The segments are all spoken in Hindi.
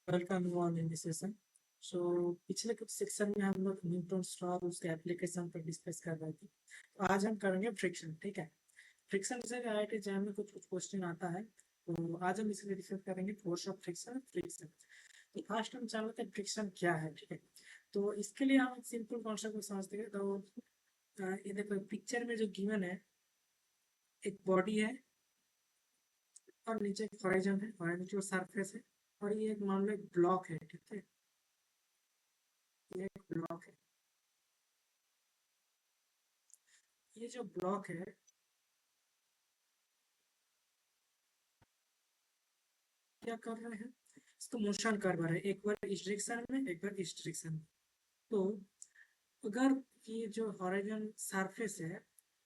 Welcome you all in this session. So पिछले कुछ सेक्शन में हम लोग न्यूटन्स लॉ और उसके एप्लीकेशन पर डिस्कस कर रहे थे। तो आज हम करेंगे फ्रिक्शन। ठीक है, फ्रिक्शन से आईआईटी जैम में कुछ कुछ क्वेश्चन आता है, तो आज हम इसमें डिस्कस करेंगे फोर्स ऑफ फ्रिक्शन। फ्रिक्शन तो फर्स्ट हम जानते हैं फ्रिक्शन क्या है। ठीक है, तो इसके लिए हम एक सिंपल कॉन्सेप्ट को समझते हैं। तो ये देखो पिक्चर में जो गिवन है, एक बॉडी है और नीचे एक हॉरिजॉन है, हॉरिजॉन्टल सरफेस है, और ये एक मान लो एक ब्लॉक है। ठीक है, ये एक ब्लॉक है। ये जो ब्लॉक है क्या कर रहे हैं, इसको मोशन कर रहा है, एक बार इस डायरेक्शन में एक बार इस डायरेक्शन में। तो अगर ये जो हॉरिजॉन सरफेस है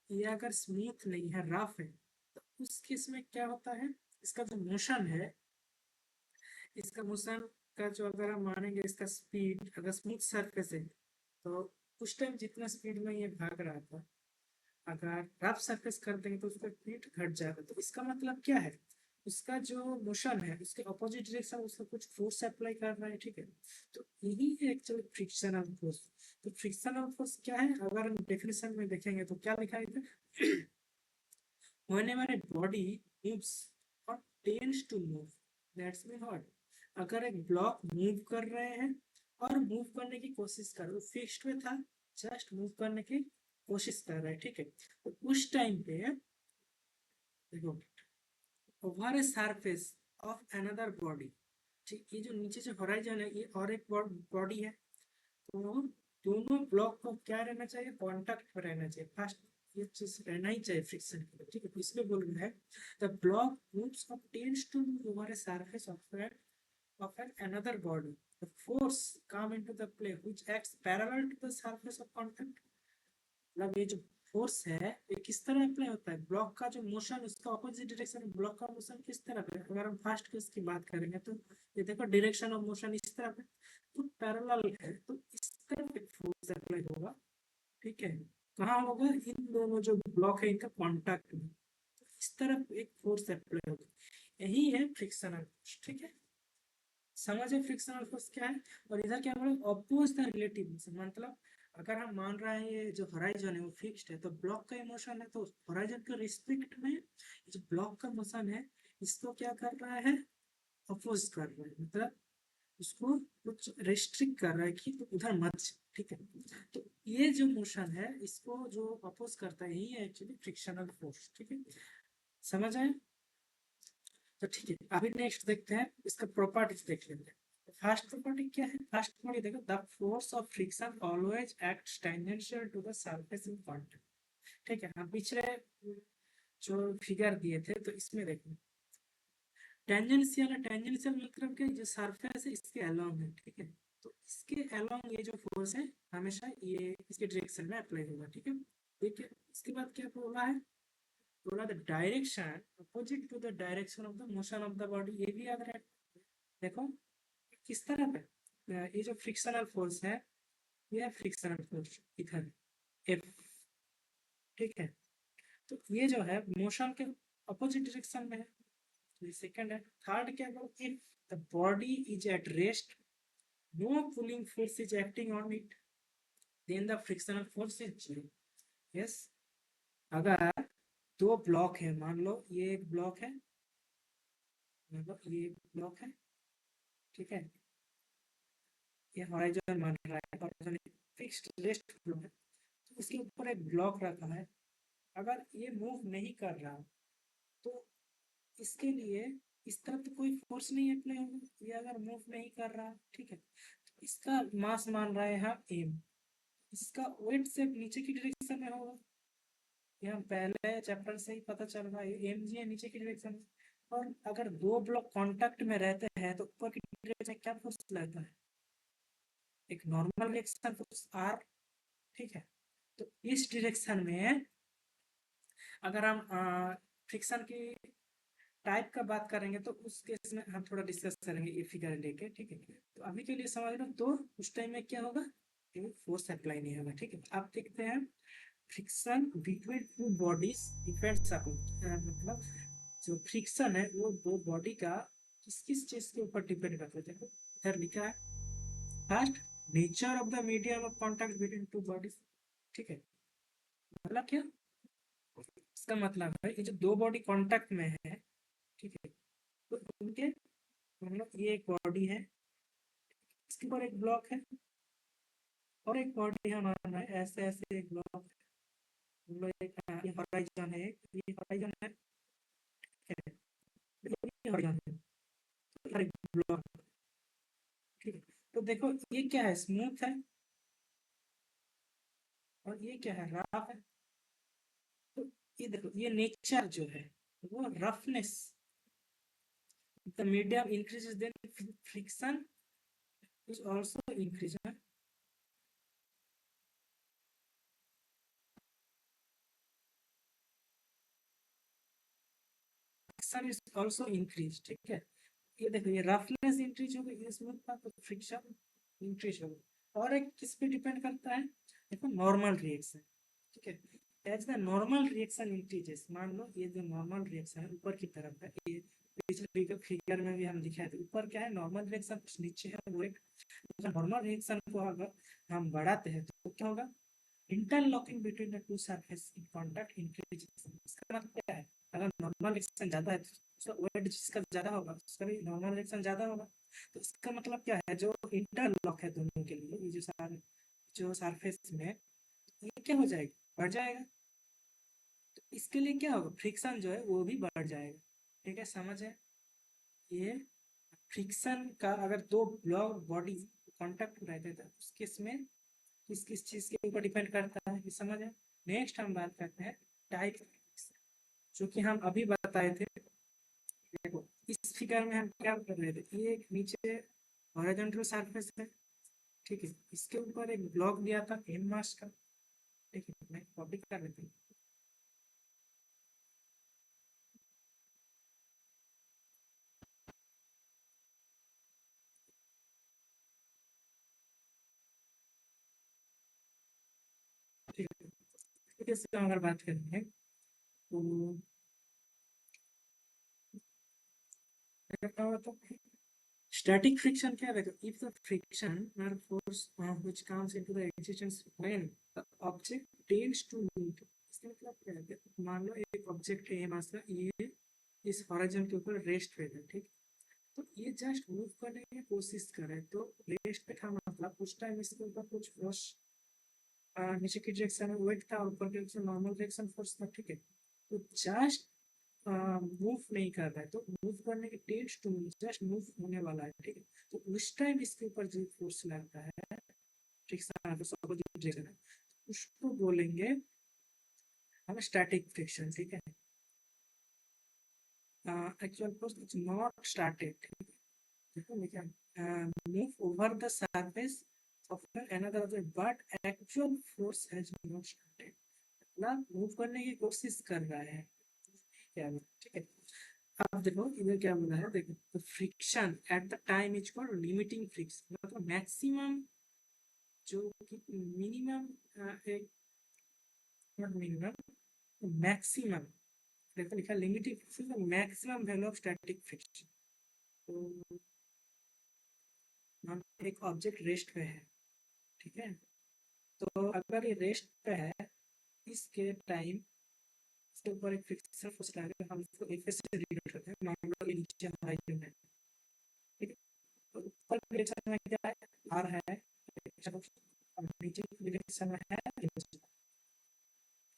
ये अगर स्मूथ नहीं है, रफ है, तो उस केस में क्या होता है, इसका जो मोशन है, इसका मोशन का जो अगर हम मानेंगे इसका स्पीड, अगर स्मूथ सरफेस है तो उस टाइम जितना स्पीड में ये भाग रहा था, अगर रफ सरफेस कर देंगे तो उसका स्पीड घट जाएगा। तो इसका मतलब क्या है, उसका जो मोशन है उसके अपोजिट डायरेक्शन उसका कुछ फोर्स अप्लाई कर रहा है। ठीक है, तो यही है एक्चुअली फ्रिक्शनल फोर्स। तो फ्रिक्शनल फोर्स क्या है, अगर हम डेफिनेशन में देखेंगे तो क्या लिखा है, whenever a body moves or tends to move, that's mean what, अगर एक ब्लॉक मूव कर रहे हैं और मूव करने की कोशिश कर रहे, फिक्स्ड में था, जस्ट मूव करने की कोशिश कर रहा है। ठीक है, तो उस टाइम पे देखो, over a surface of another body, ठीक, ये जो नीचे जो होराइजन है ये और एक बॉडी है, तो दोनों ब्लॉक को क्या रहना चाहिए, कांटेक्ट में रहना चाहिए। फर्स्ट ये चीज रहना ही चाहिए फ्रिक्शन के लिए। ठीक है, तो इसमें बोल रहा है द ब्लॉक मूव्स और tends to move over a surface of an another body, the force come into the play which acts parallel to the surface of contact। मतलब ये जो फोर्स है ये किस तरह अप्लाई होता है, ब्लॉक का जो मोशन उसका ऑपोजिट डायरेक्शन, ब्लॉक का मोशन किस तरह पे, अगर हम फर्स्ट केस की बात करेंगे तो ये देखो डायरेक्शन ऑफ मोशन इस तरह पे, तो पैरेलल है, तो इस तरह एक फोर्स अप्लाई होगा। ठीक है, कहाँ होगा, इन दोनों जो ब्लॉक है इनका कॉन्टैक्ट में, तो इस तरह एक फोर्स अप्लाई होगा, यही है फ्रिक्शनल फोर्स। ठीक है, समझे फ्रिक्शनल फोर्स क्या है। और इधर क्या बोले, अपोज द रिलेटिव मोशन, मतलब अगर हम मान रहे हैं ये जो होराइजन है वो फिक्स्ड है, तो ब्लॉक का मोशन है, तो होराइजन के रिस्पेक्ट में जो ब्लॉक का मोशन है इसको क्या कर रहा है, अपोज कर रहा है, मतलब उसको कुछ रेस्ट्रिक्ट कर रहा है कि तो उधर मत। ठीक है, तो ये जो मोशन है इसको जो अपोज करता है यही है एक्चुअली फ्रिक्शनल फोर्स। ठीक है, समझ आए। तो ठीक है, अभी नेक्स्ट देखते हैं, इसका प्रॉपर्टीज देख लेते हैं। फर्स्ट प्रॉपर्टी क्या है, फर्स्ट प्रॉपर्टी देखो, the force of friction always acts tangential to the surface in contact. ठीक है, हम पिछले जो फिगर दिए थे तो इसमें देखो टेंजेंशियल है, टेंजेंशियल मतलब कि जो सरफेस है इसके अलोंग है। ठीक है, तो इसके अलोंग ये जो फोर्स है हमेशा ये इसके डायरेक्शन में अप्लाई होगा। ठीक है, ठीक है, इसके बाद क्या बोला है, बोला the direction opposite to the direction of the motion of the body, ये भी याद रहे। देखो किस तरह पे ये जो फ्रिक्शनल फोर्स है ये है फ्रिक्शनल फोर्स इधर एफ। ठीक है, तो ये जो है मोशन के अपोजिट डायरेक्शन में है, तो ये सेकंड है। थर्ड क्या है, if the body is at rest, no pulling force is acting on it, then the frictional force is zero. Yes, अगर दो ब्लॉक है, मान लो ये एक ब्लॉक है, मतलब ये एक ब्लॉक है। ठीक है, ये हॉरिजॉन मान रहा है, हॉरिजॉन फिक्स्ड रेस्ट ब्लॉक है, तो उसके ऊपर एक ब्लॉक रखा है, अगर ये मूव नहीं कर रहा तो इसके लिए इस तरफ तो कोई फोर्स नहीं अप्लाई होगा, ये अगर मूव नहीं कर रहा। ठीक है, तो इसका मास मान रहे हैं हम एम, इसका वेट से नीचे की डायरेक्शन में होगा, ये हम पहले चैप्टर से ही पता चल रहा है, एम जी है नीचे की डायरेक्शन में। और अगर दो ब्लॉक कांटेक्ट में रहते हैं तो ऊपर की डायरेक्शन क्या फोर्स लगता है, एक नॉर्मल रिएक्शन फोर्स आर। ठीक है, तो इस डायरेक्शन में अगर हम फ्रिक्शन की टाइप का बात करेंगे तो उस केस में हम थोड़ा डिस्कस करेंगे ये फिगर लेके। ठीक है, तो अभी के लिए समझ लो, तो उस टाइम में क्या होगा, फोर्स अप्लाई नहीं होगा। ठीक है, आप देखते हैं friction between two bodies depends upon, मतलब जो फ्रिक्शन है वो दो बॉडी का किस किस चीज के ऊपर डिपेंड करता है। देखो इधर लिखा है first nature of the medium of contact between two bodies. ठीक है, मतलब क्या, इसका मतलब है ये जो दो बॉडी कांटेक्ट में है, ठीक है, तो उनके मतलब ये एक बॉडी है, इसके ऊपर एक ब्लॉक है और एक बॉडी हमारा है, ऐसे ऐसे एक ब्लॉक मतलब एक ये हॉराइजन है, ये हॉराइजन है, ठीक है, ये हॉराइजन है, तो एक ब्लॉक, ठीक है। तो देखो ये क्या है, स्मूथ है और ये क्या है, रफ है। तो ये देखो ये नेचर जो है वो roughness, the medium increases then friction is also increase. Friction is also increase, ठीक है। ये देखो ये रफनेस इंक्रीज होगा, ये स्मूथ था तो फ्रिक्शन इंक्रीज होगा। और एक किस पे डिपेंड करता है, देखो नॉर्मल रिएक्शन, ठीक है। As the normal reaction increases, मान लो ये जो नॉर्मल रिएक्शन है ऊपर की तरफ है, ये पिछले फिगर में भी हम दिखाए थे, ऊपर क्या है नॉर्मल रिएक्शन, नीचे है वो एक नॉर्मल रिएक्शन को अगर हम बढ़ाते हैं तो क्या होगा, interlocking between the two surface in contact increases. इसका मतलब क्या है, अगर नॉर्मल रिएक्शन ज्यादा है तो उसका वेट जिसका ज्यादा होगा उसका भी नॉर्मल रिएक्शन ज्यादा होगा। तो इसका मतलब क्या है, जो इंटरलॉक है दोनों के लिए, ये जो सरफेस में ये क्या हो जाएगा, बढ़ जाएगा। तो इसके लिए क्या होगा, फ्रिक्शन जो है वो भी बढ़ जाएगा। ठीक है, समझ है। ये फ्रिक्शन का अगर दो ब्लॉक बॉडी कांटेक्ट रहते हैं तो उसके इसमें किस किस चीज के ऊपर डिपेंड करता है, ये समझ है। नेक्स्ट हम बात करते हैं टाइप, जो कि हम अभी बताए थे। देखो इस फिगर में हम क्या कर रहे थे, ये एक नीचे हॉरिजॉन्टल सरफेस है, ठीक है, इसके ऊपर एक ब्लॉक दिया था एम मास का, ठीक है, मैं कॉपी कर लेती हूँ। ठीक है, ठीक है, इसका अगर बात करते हैं तो क्या होता है, static friction क्या है, if the friction or force which comes into the existence when the object tends to move, इसका मतलब क्या है, मान लो एक ऑब्जेक्ट है मास का, ये इस हॉरिजॉन के ऊपर रेस्ट पे है, ठीक, तो ये जस्ट मूव करने की कोशिश करे तो रेस्ट पे था, मतलब उस टाइम इसके ऊपर कुछ फोर्स, नीचे की डायरेक्शन में वेट था और ऊपर की डायरेक्शन नॉर्मल डायरेक्शन फोर्स था, ठीक है। तो जस्ट मूव नहीं कर रहा है, तो मूव करने के tends to move, just move होने वाला है, ठीक है। तो उस टाइम इसके ऊपर जो फोर्स लगता है, ठीक है, तो सपोज डायरेक्शन है, उसको बोलेंगे हम स्टैटिक फ्रिक्शन, ठीक है। Actual force is not started, ठीक है, देखो लिखा move over the surface of another object but actual force has not started, मतलब मूव करने की कोशिश कर रहा है, क्या है, ठीक है। अब देखो इधर क्या बोला है, देखो तो friction at the time is called limiting friction, मतलब मैक्सिमम जो कि मिनिमम, एक नॉट मिनिमम, मैक्सिमम, देखो लिखा limiting friction maximum value of static friction. तो हम एक ऑब्जेक्ट रेस्ट पे है, ठीक है, तो अगर ये रेस्ट पे है इसके टाइम, इसके ऊपर एक फ्रिक्शन फोर्स लगा, हम इसको एक से डिनोट करते हैं, मान लो ये नीचे हॉराइजन है, ठीक है, तो ऊपर की डायरेक्शन में क्या है, आर है, नीचे की डायरेक्शन में है,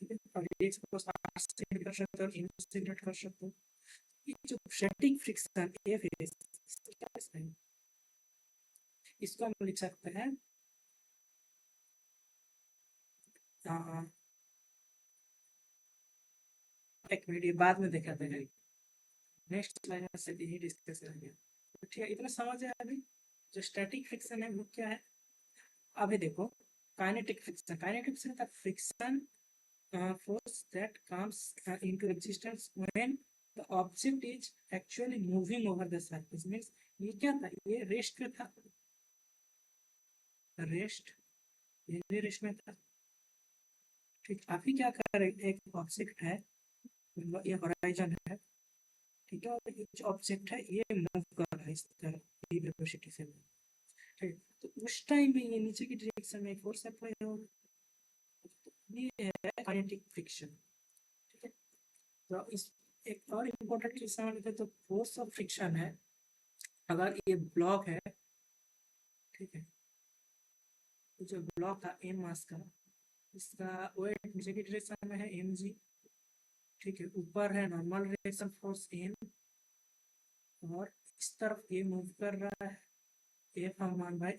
ठीक है, और ये इसको आर से कर सकते हो, इन से डिनोट कर सकते हो। ये जो स्टैटिक फ्रिक्शन एफ है, इसको हम लिख सकते हैं, एक मिनट ये बाद में देखा था, नेक्स्ट स्लाइड से यही डिस्कस करेंगे। तो ठीक है, इतना समझ है अभी। जो स्टैटिक फ्रिक्शन है वो क्या है, अभी देखो kinetic friction, kinetic friction the friction force that comes into existence when the object is actually moving over the surface, means ये क्या था, ये रेस्ट पे था, रेस्ट, ये रेस्ट में था, ठीक। अभी क्या कर रहे, एक ऑब्जेक्ट है, ये होराइजन है, ठीक है, और ये जो ऑब्जेक्ट है ये मूव कर रहा है इस तरह वेलोसिटी से, ठीक, तो उस टाइम में ये नीचे की डायरेक्शन में फोर्स अप्लाई होगा, ये है काइनेटिक फ्रिक्शन। ठीक है, तो इस एक और इम्पोर्टेंट चीज समझ लेते, तो फोर्स ऑफ फ्रिक्शन है, अगर ये ब्लॉक है, ठीक है, तो जो ब्लॉक था एम मास का, इसका वेट नीचे की डायरेक्शन में है एम जी, ठीक है, ऊपर है नॉर्मल रिएक्शन फोर्स एन, और इस तरफ ये मूव कर रहा है, एफ हम मान रहा है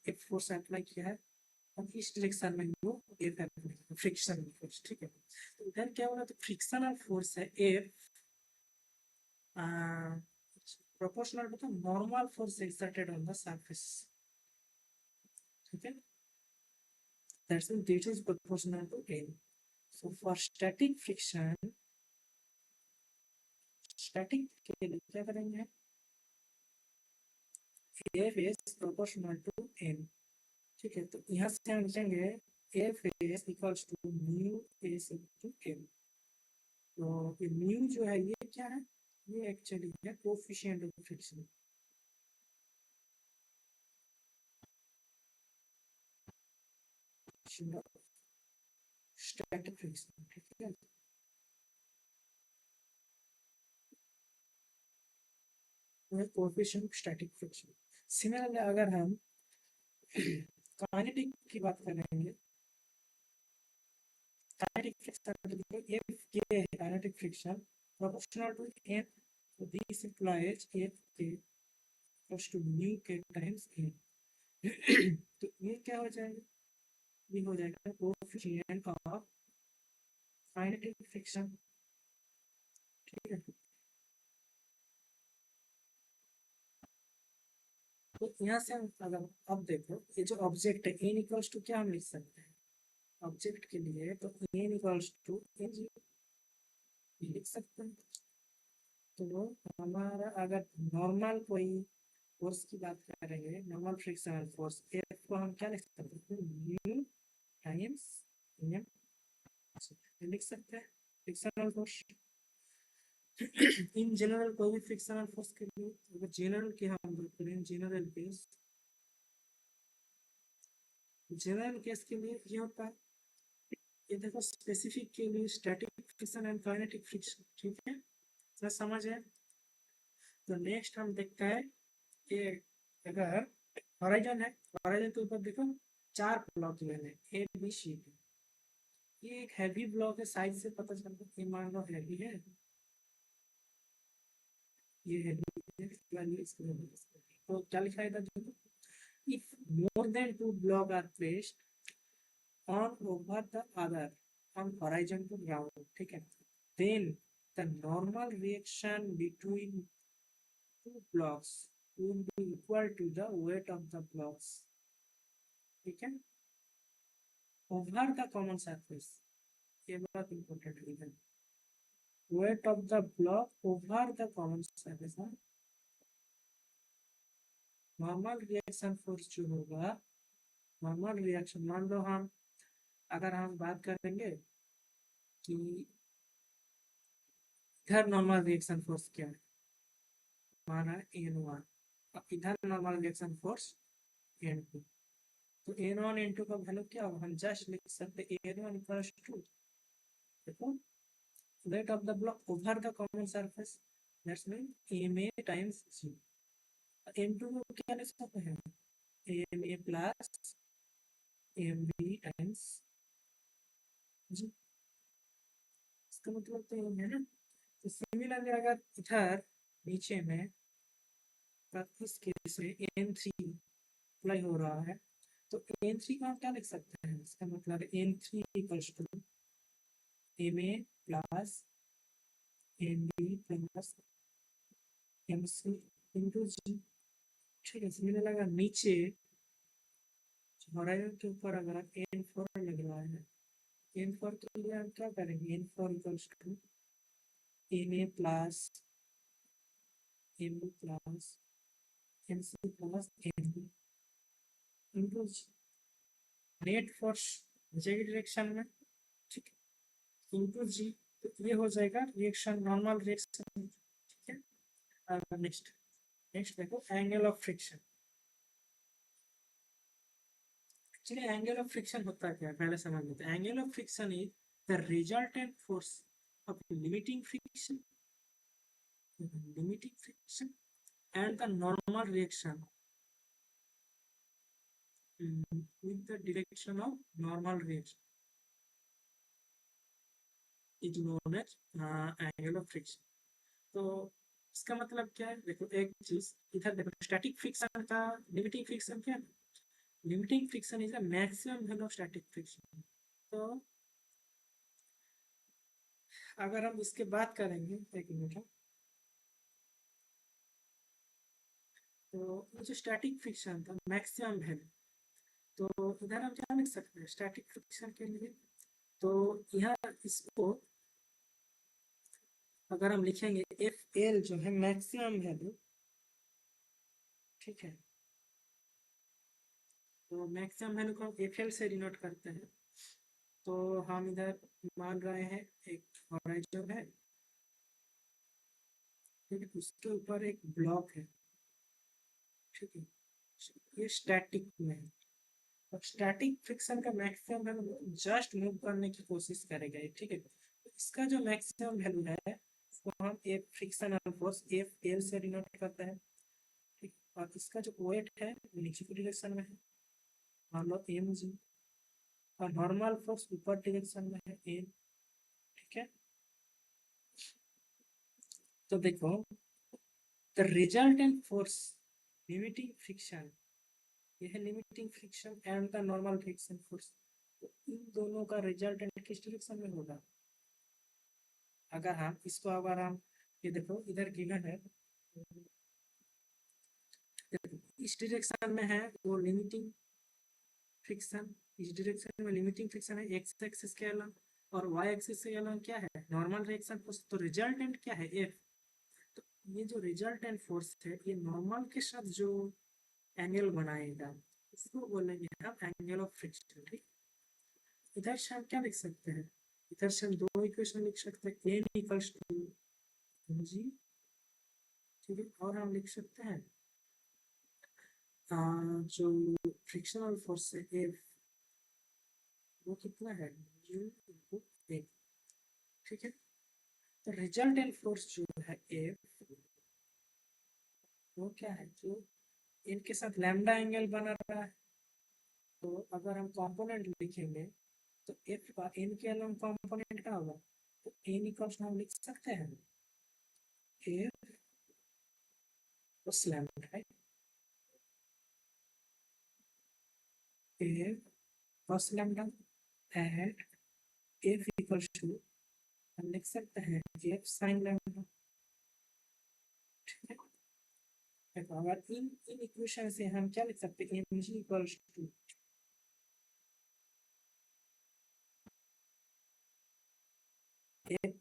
एफ फोर्स अप्लाई किया है, और इस डायरेक्शन में वो एफ अप्लाई फ्रिक्शन फोर्स। ठीक है, तो इधर क्या होगा, तो फ्रिक्शनल फोर्स है F proportional to the normal force exerted on the surface. Okay, that's mean this is proportional to N. So for static friction, static के लिए क्या करेंगे, F is proportional to N। ठीक है, तो यहाँ से हम लिखेंगे F is equals to mu is into M। तो ये mu जो है ये क्या है, ये एक्चुअली है coefficient of friction. Static friction, ठीक है, कोएफिशिएंट स्टैटिक फ्रिक्शन। सिमिलरली अगर हम काइनेटिक की बात करेंगे, काइनेटिक फ्रिक्शन एफ के है, kinetic friction proportional to F, so this implies F K equals to mu K times A. तो ये क्या हो जाएगा, ये हो जाएगा कोएफिशिएंट ऑफ काइनेटिक फ्रिक्शन। ठीक है, तो यहाँ से हम अगर अब देखो ये जो ऑब्जेक्ट है एन इक्वल्स टू क्या हम लिख सकते हैं ऑब्जेक्ट के लिए, तो N equals to N G लिख सकते हैं। तो हमारा अगर नॉर्मल कोई फोर्स की बात करेंगे, नॉर्मल फ्रिक्शनल फोर्स एफ को हम क्या लिख सकते हैं, म्यू टाइम्स एम लिख सकते हैं फ्रिक्शनल फोर्स। इन जनरल कोई भी फ्रिक्शनल फोर्स के लिए अगर जनरल की हम बात करें, जनरल केस के लिए ये होता है, ये देखो स्पेसिफिक के लिए static friction and kinetic friction. ठीक है, तो समझ है। तो नेक्स्ट हम देखते हैं कि अगर हॉराइजन है, हॉराइजन के ऊपर देखो 4 ब्लॉक लेने ए बी सी डी, ये एक हैवी ब्लॉक है, साइज से पता चलता है, मान लो हैवी है, ये हैवी है, तो क्या लिखा है इधर देखो, if more than 2 block are placed on over the other on horizon to ground, ठीक है, then the normal reaction between two blocks will be equal to the weight of the blocks। ठीक है, over the common surface, ये बहुत important है, weight of the block over the common surface। Normal reaction force जो होगा, नॉर्मल रिएक्शन मान लो हम अगर हम बात करेंगे कि इधर नॉर्मल रिएक्शन फोर्स क्या है, माना n1, इधर नॉर्मल रिएक्शन फोर्स n2, तो n1 n2 का वैल्यू क्या होगा, हम जस्ट लिख सकते n1 इक्वल्स टू देखो weight of the block over the common surface, that's mean ma times g। n2 को क्या लिख सकते हैं, ma plus mb times g, इसका मतलब तो ये है ना। तो सिमिलरली अगर इधर नीचे में इस केस में n3 अप्लाई हो रहा है, तो n3 को हम क्या लिख सकते हैं, इसका मतलब n3 equals to ma plus mb plus mc into g। ठीक है, सिमिलर अगर नीचे हॉराइजन के ऊपर अगर n4 लग रहा है, n4 के लिए हम क्या करेंगे, n4 equals to ma plus mb plus mc plus mb into net force नीचे की डायरेक्शन में, ठीक है, इंटू जी, तो ये हो जाएगा रिएक्शन, नॉर्मल रिएक्शन। ठीक है, नेक्स्ट नेक्स्ट देखो angle of friction. Actually angle of friction होता क्या है पहले समझ लेते हैं। Angle of friction is the resultant force of limiting friction and the normal reaction with the direction of normal reaction is known as angle of friction। तो इसका मतलब क्या है, देखो एक चीज इधर देखो, स्टैटिक फ्रिक्शन का लिमिटिंग फ्रिक्शन क्या है। Limiting friction is the maximum value of static friction. तो अगर हम इसके बात करेंगे, एक मिनट है, तो ये जो स्टैटिक फ्रिक्शन था मैक्सिमम वैल्यू, तो इधर हम क्या लिख सकते हैं स्टैटिक फ्रिक्शन के लिए। तो यहाँ इसको अगर हम लिखेंगे एफ एल जो है मैक्सिमम वैल्यू, ठीक है, तो मैक्सिमम वैल्यू को हम एफ एल से डिनोट करते हैं। तो हम इधर मान रहे हैं एक हॉराइजन है, ठीक है, उसके ऊपर एक ब्लॉक है, ठीक है, ये स्टैटिक में है। अब स्टैटिक फ्रिक्शन का मैक्सिमम वैल्यू जस्ट मूव करने की कोशिश करेगा, ठीक है। तो इसका जो मैक्सिमम वैल्यू है उसको हम F frictional force F L से डिनोट करते हैं, ठीक। और इसका जो वेट है वो नीचे की डायरेक्शन में है, मान लो एम जी, और नॉर्मल फोर्स ऊपर डायरेक्शन में है एन, ठीक है। तो देखो the resultant force limiting friction, यह है limiting friction and the normal friction force, तो इन दोनों का रिजल्टेंट किस डायरेक्शन में होगा। अगर हम इसको अगर हम ये देखो इधर गिवन है, इस डायरेक्शन में है वो लिमिटिंग फ्रिक्शन, इस डायरेक्शन में लिमिटिंग फ्रिक्शन है एक्स एक्सिस के अलॉन्ग, और वाई एक्सिस के अलॉन्ग क्या है नॉर्मल रिएक्शन फोर्स। तो रिजल्टेंट क्या है एफ। तो ये जो रिजल्टेंट फोर्स है ये नॉर्मल के साथ जो एंगल बनाएगा इसको बोलेंगे हम एंगल ऑफ फ्रिक्शन, ठीक। इधर से हम क्या लिख सकते हैं, इधर से हम दो इक्वेशन लिख सकते हैं, एन इक्वल्स टू जी, ठीक है, और हम लिख सकते हैं जो फ्रिक्शनल फोर्स है एफ वो कितना है यू इनटू ए, ठीक है। तो रिजल्टेंट फोर्स जो है एफ वो क्या है, जो इनके साथ लैम्डा एंगल बना रहा है। तो अगर हम कंपोनेंट लिखेंगे तो एफ का एन के अलॉन्ग कंपोनेंट क्या होगा, तो एन इक्वल्स हम लिख सकते हैं F plus lambda, right, F plus lambda at F equals to हम लिख सकते हैं एफ साइन लैम्डा, ठीक है। देखो अगर इन इन इक्वेशन से हम क्या लिख सकते हैं M G equals to F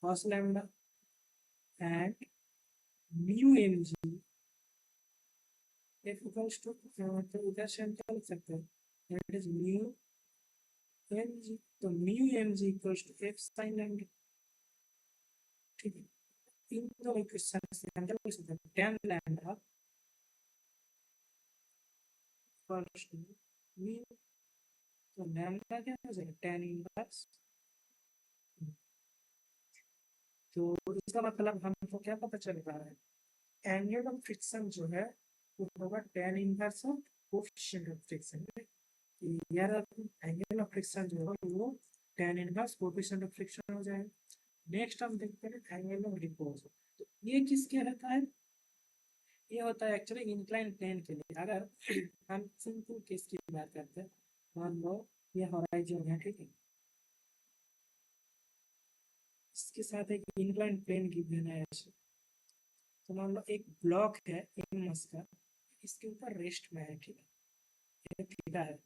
cos lambda and mu mg f equals to, तो इधर से हम क्या लिख सकते हैं दैट इज mu mg, तो mu mg equals to f sin lambda, ठीक है। इन दो इक्वेशन से हम क्या लिख सकते हैं tan lambda equals to mu, तो lambda क्या हो जाएगा tan इनवर्स। तो इसका मतलब हमको क्या पता चल रहा है एंगल ऑफ फ्रिक्शन जो है वो होगा tan inverse of coefficient of friction. यार एंगल ऑफ फ्रिक्शन जो है वो tan inverse coefficient of friction हो जाएगा। नेक्स्ट हम देखते हैं एंगल ऑफ रिपोज। तो ये किसके रहता है, ये होता है एक्चुअली इंक्लाइन प्लेन के लिए। अगर हम सिंपल केस की बात करते हैं, मान लो ये हॉराइजन है, ठीक है, इसके साथ एक इंक्लाइन प्लेन गिवन है ऐसे। तो मान लो एक ब्लॉक है एम मास का, इसके ऊपर रेस्ट में है, ठीक है, ये थीटा है।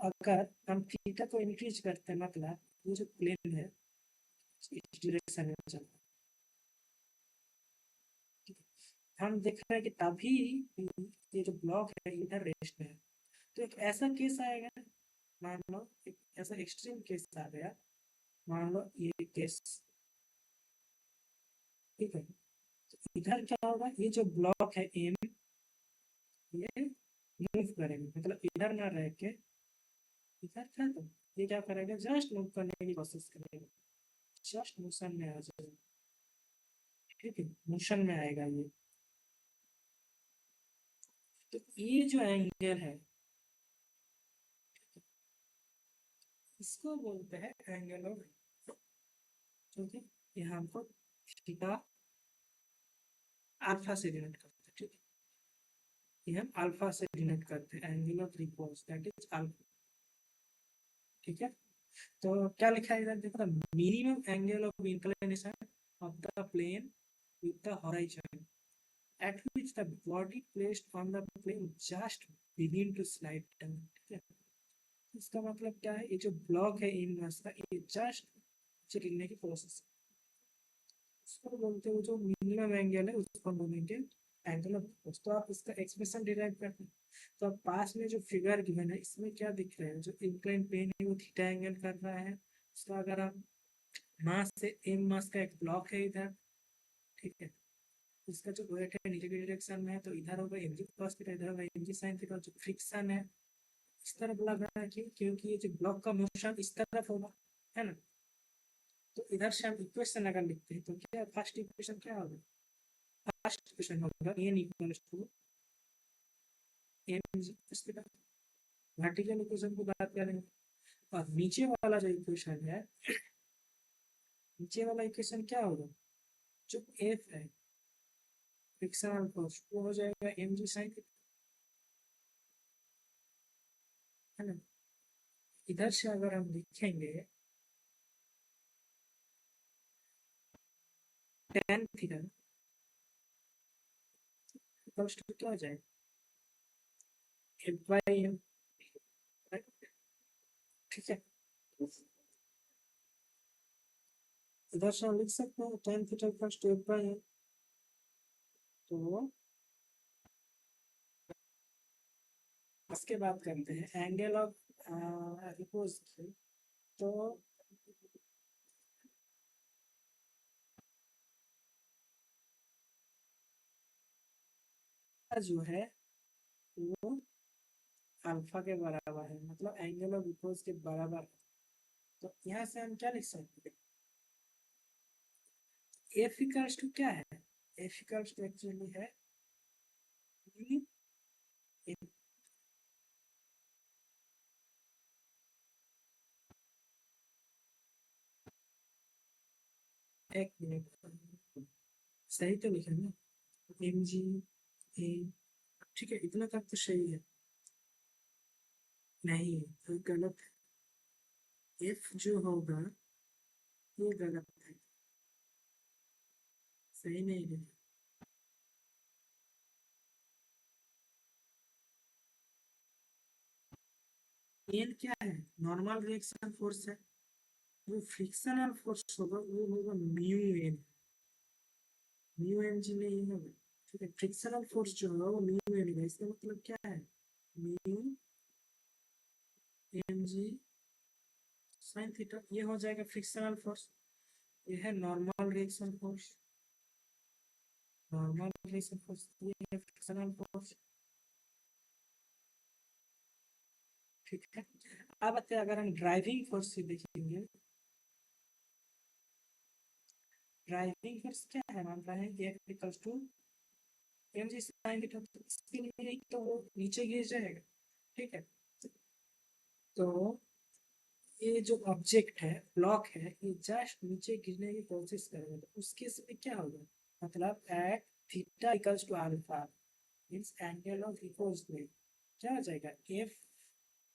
अगर हम थीटा को इंक्रीज करते हैं मतलब ये जो प्लेन है इस डायरेक्शन में चलता है, ठीक है। हम देख रहे हैं कि तभी ये जो ब्लॉक है इधर रेस्ट में है। तो एक ऐसा केस आएगा, मान लो एक ऐसा एक्सट्रीम केस आ गया, मान लो ये केस, ठीक है। तो इधर क्या होगा, ये जो ब्लॉक है एम, ये मूव करेंगे, मतलब इधर ना रह के इधर था, तो ये क्या करेगा, जस्ट मूव करने की कोशिश करेगा, जस्ट मोशन में आ जाएगा। ठीक है, मोशन में आएगा ये। तो ये जो एंगल है इसको बोलते हैं एंगल ऑफ, ठीक है, ये हमको थीटा अल्फा से डिनोट करते हैं। ठीक है, ये हम अल्फा से डिनोट करते हैं, angle of repose that is alpha. ठीक है, तो क्या लिखा है इधर देखो, minimum angle of inclination of the plane with the horizon at which the body placed on the plane just begin to slide down। ठीक है, इसका मतलब क्या है, ये जो ब्लॉक है इन मास का, ये जस्ट नीचे गिरने की कोशिश, उसको बोलते हैं, जो मिनिमम एंगल है उसको बोलेंगे एंगल ऑफ रिपोज। तो आप इसका एक्सप्रेशन डिराइव करते हैं, तो अब पास में जो फिगर गिवन है इसमें क्या दिख रहा है, जो इंक्लाइन प्लेन है वो थीटा एंगल कर रहा है उसका। अगर आप मास से एम मास का एक ब्लॉक है इधर, ठीक है, इसका जो वेट है नीचे की डायरेक्शन में है, तो इधर होगा एम जी कॉस थीटा, इधर होगा एम जी साइन थीटा। जो फ्रिक्शन है इस तरफ लग रहा है, क्यों, क्योंकि ये जो ब्लॉक का मोशन इस तरफ होगा, है ना। तो इधर से हम इक्वेशन अगर लिखते हैं तो क्या फर्स्ट इक्वेशन क्या होगा, फर्स्ट इक्वेशन होगा N equals to M G cos theta. Vertical equation की बात करेंगे, और नीचे वाला जो इक्वेशन है, नीचे वाला इक्वेशन क्या होगा, जो एफ है फ्रिक्शनल फोर्स, वो हो जाएगा एम जी साइन थीटा, है ना। इधर से अगर हम लिखेंगे टेन थीटा इक्वल्स टू क्या हो जाएगा, एफ बाई एम। ठीक है, इधर से हम लिख सकते हैं tan theta equals to F by M. तो इसके बाद करते हैं एंगल ऑफ रिपोज की। तो जो है वो अल्फा के बराबर है, मतलब एंगल ऑफ रिपोज के बराबर है। तो यहाँ से हम क्या लिख सकते हैं, एफ इक्वल्स टू क्या है, एफ इक्वल्स टू एक्चुअली है एक मिनट, सही तो लिखा ना, एम जी ए, ठीक है, इतना तक तो सही है। नहीं, तो गलत, एफ जो होगा ये गलत है, सही नहीं है। एन क्या है, नॉर्मल रिएक्शन फोर्स है, जो फ्रिक्शनल फोर्स होगा वो होगा mu N, mu N G नहीं होगा। ठीक है, फ्रिक्शनल फोर्स जो होगा वो म्यू एन होगा, इसका मतलब क्या है, mu N G sine theta, ये हो जाएगा फ्रिक्शनल फोर्स। ये है normal reaction force, normal reaction force, ये है फ्रिक्शनल फोर्स। ठीक है, अब आते हैं अगर हम ड्राइविंग फोर्स से देखेंगे, ड्राइविंग फोर्स क्या है, मान रहे हैं F equals to M G sine theta, तो इसके लिए तो वो नीचे गिर जाएगा। ठीक है, तो ये जो ऑब्जेक्ट है, ब्लॉक है, ये जस्ट नीचे गिरने की कोशिश करेगा, तो उस केस में क्या होगा, मतलब at theta equals to alpha means angle of repose में क्या हो जाएगा, एफ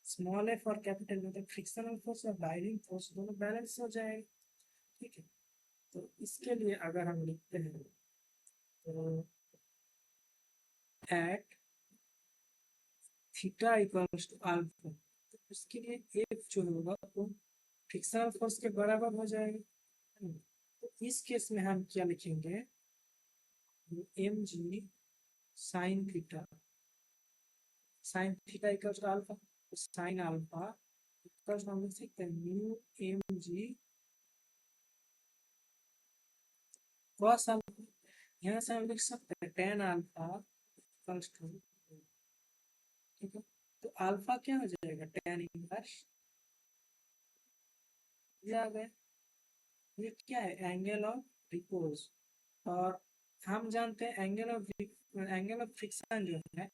स्मॉल एफ और कैपिटल, मतलब फ्रिक्शनल फोर्स और ड्राइविंग फोर्स दोनों बैलेंस हो जाएगा। ठीक है, तो इसके लिए अगर हम लिखते हैं तो at theta equals to alpha, तो उसके लिए एफ जो होगा वो फ्रिक्शनल फोर्स के बराबर हो जाएगा। तो इस केस में हम क्या लिखेंगे, M G sine theta, sine theta equals to alpha, तो साइन अल्फा इक्वल्स हम लिख सकते हैं mu M G cos alpha. यहाँ से हम लिख सकते हैं टेन अल्फा इक्वल्स टू ठीक है, तो अल्फा क्या हो जाएगा, tan इनवर्स, ये आ गया। ये क्या है, एंगल ऑफ रिपोज। और हम जानते हैं एंगल ऑफ फ्रिक्शन जो है,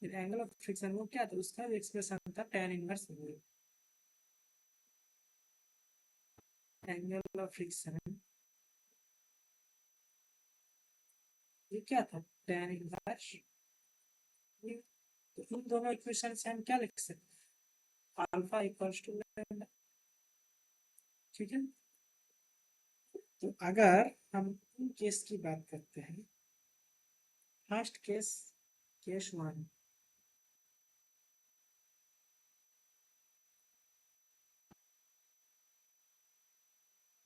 एंगल ऑफ फ्रिक्शन वो क्या था, उसका भी एक्सप्रेशन था tan inverse angle of friction. ये क्या था, tan इनवर्स। तो इन दोनों इक्वेशन से हम क्या लिख सकते हैं, अल्फा इक्वल्स टू लैम्डा। ठीक है, तो अगर हम इन केस की बात करते हैं, फर्स्ट केस, केस वन,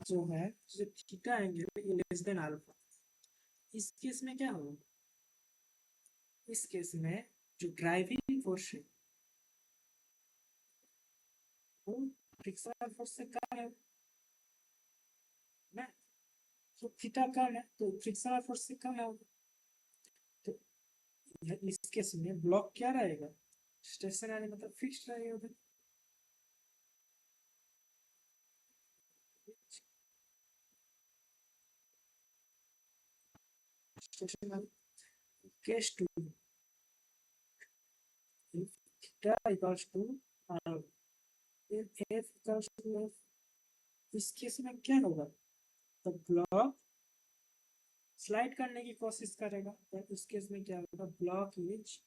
जो है जो theta angle less than alpha, इस केस में क्या होगा, इस केस में जो ड्राइविंग फोर्स है वो फ्रिक्शनल फोर्स से कम है ना, तो थीटा कम है तो फ्रिक्शनल फोर्स से कम होगा। तो इस केस में ब्लॉक क्या रहेगा, स्टेशनरी मतलब फिक्स्ड रहेगा। Stationary. Case two, theta equals to r, if f equals to f, इस केस में क्या होगा, तो ब्लॉक स्लाइड करने की कोशिश करेगा, तो इस केस में क्या होगा, ब्लॉक इज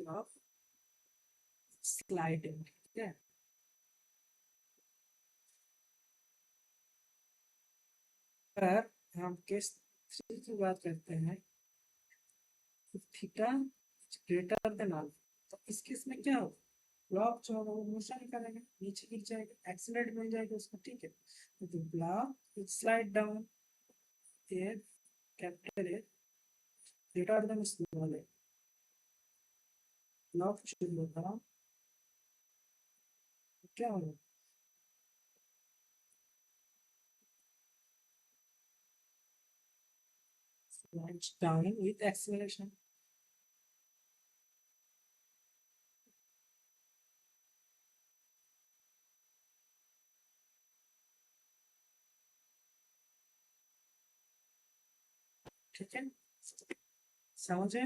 ऑफ स्लाइडिंग। ठीक है, अगर हम केस थ्री की बात करते हैं, थीटा ग्रेटर देन अल्फा, तो इस केस में क्या होगा, ब्लॉक जो होगा वो मोशन करेगा, नीचे गिर जाएगा, एक्सीलरेट मिल जाएगा उसको। ठीक है, तो block slide down, A capital A greater than small A, block शुरू होगा, क्या होगा, slides down with acceleration। ठीक है, समझे,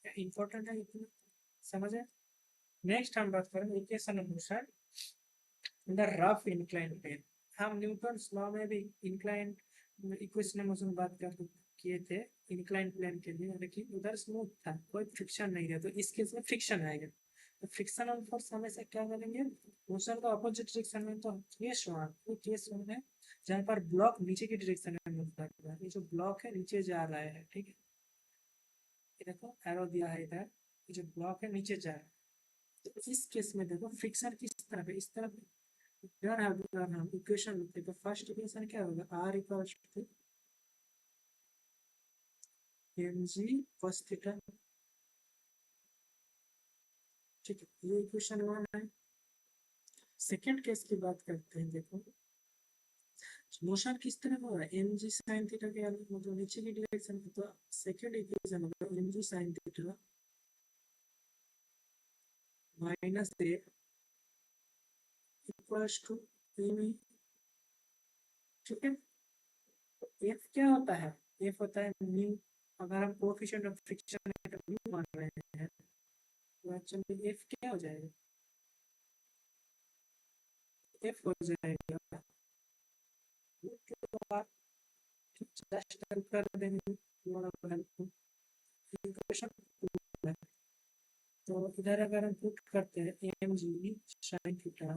इंपॉर्टेंट है इतना, समझे। नेक्स्ट हम बात करेंगे इक्वेशन अनुसार द रफ इंक्लाइन प्लेन। हम न्यूटन लॉ में भी इंक्लाइन इक्वेशन में बात कर किए थे इंक्लाइन प्लेन के लिए, लेकिन उधर स्मूथ था, कोई फ्रिक्शन नहीं था, तो इस केस में फ्रिक्शन आएगा। तो फ्रिक्शनल फोर्स हमेशा क्या करेंगे, मोशन का अपोजिट डायरेक्शन में, तो केस वन है जहाँ पर ब्लॉक नीचे की डायरेक्शन में मूव कर रहा है, ये जो ब्लॉक है नीचे जा रहा है। ठीक है, ये देखो एरो दिया है इधर, ये जो ब्लॉक है नीचे जा रहा है, तो इस केस में देखो फ्रिक्शन किस तरफ है, इस तरफ। यार हम इक्वेशन लिखते हैं, तो फर्स्ट इक्वेशन क्या होगा, r equals to mg cos theta. ठीक है, ये इक्वेशन वन है। सेकंड केस की बात करते हैं, देखो मोशन किस तरह हो रहा है, mg sin थीटा के अलग मतलब नीचे की डायरेक्शन में, तो सेकंड इक्वेशन होगा mg sin theta minus A equals to m। ठीक है, एफ क्या होता है, एफ होता है न्यू, अगर हम कोएफिशिएंट ऑफ फ्रिक्शन न्यू मान रहे हैं, तो एक्चुअली एफ क्या हो जाएगा, एफ हो जाएगा जस्ट हेल्प कर देंगे, इक्वेशन है। तो इधर अगर हम पुट करते हैं M G sine theta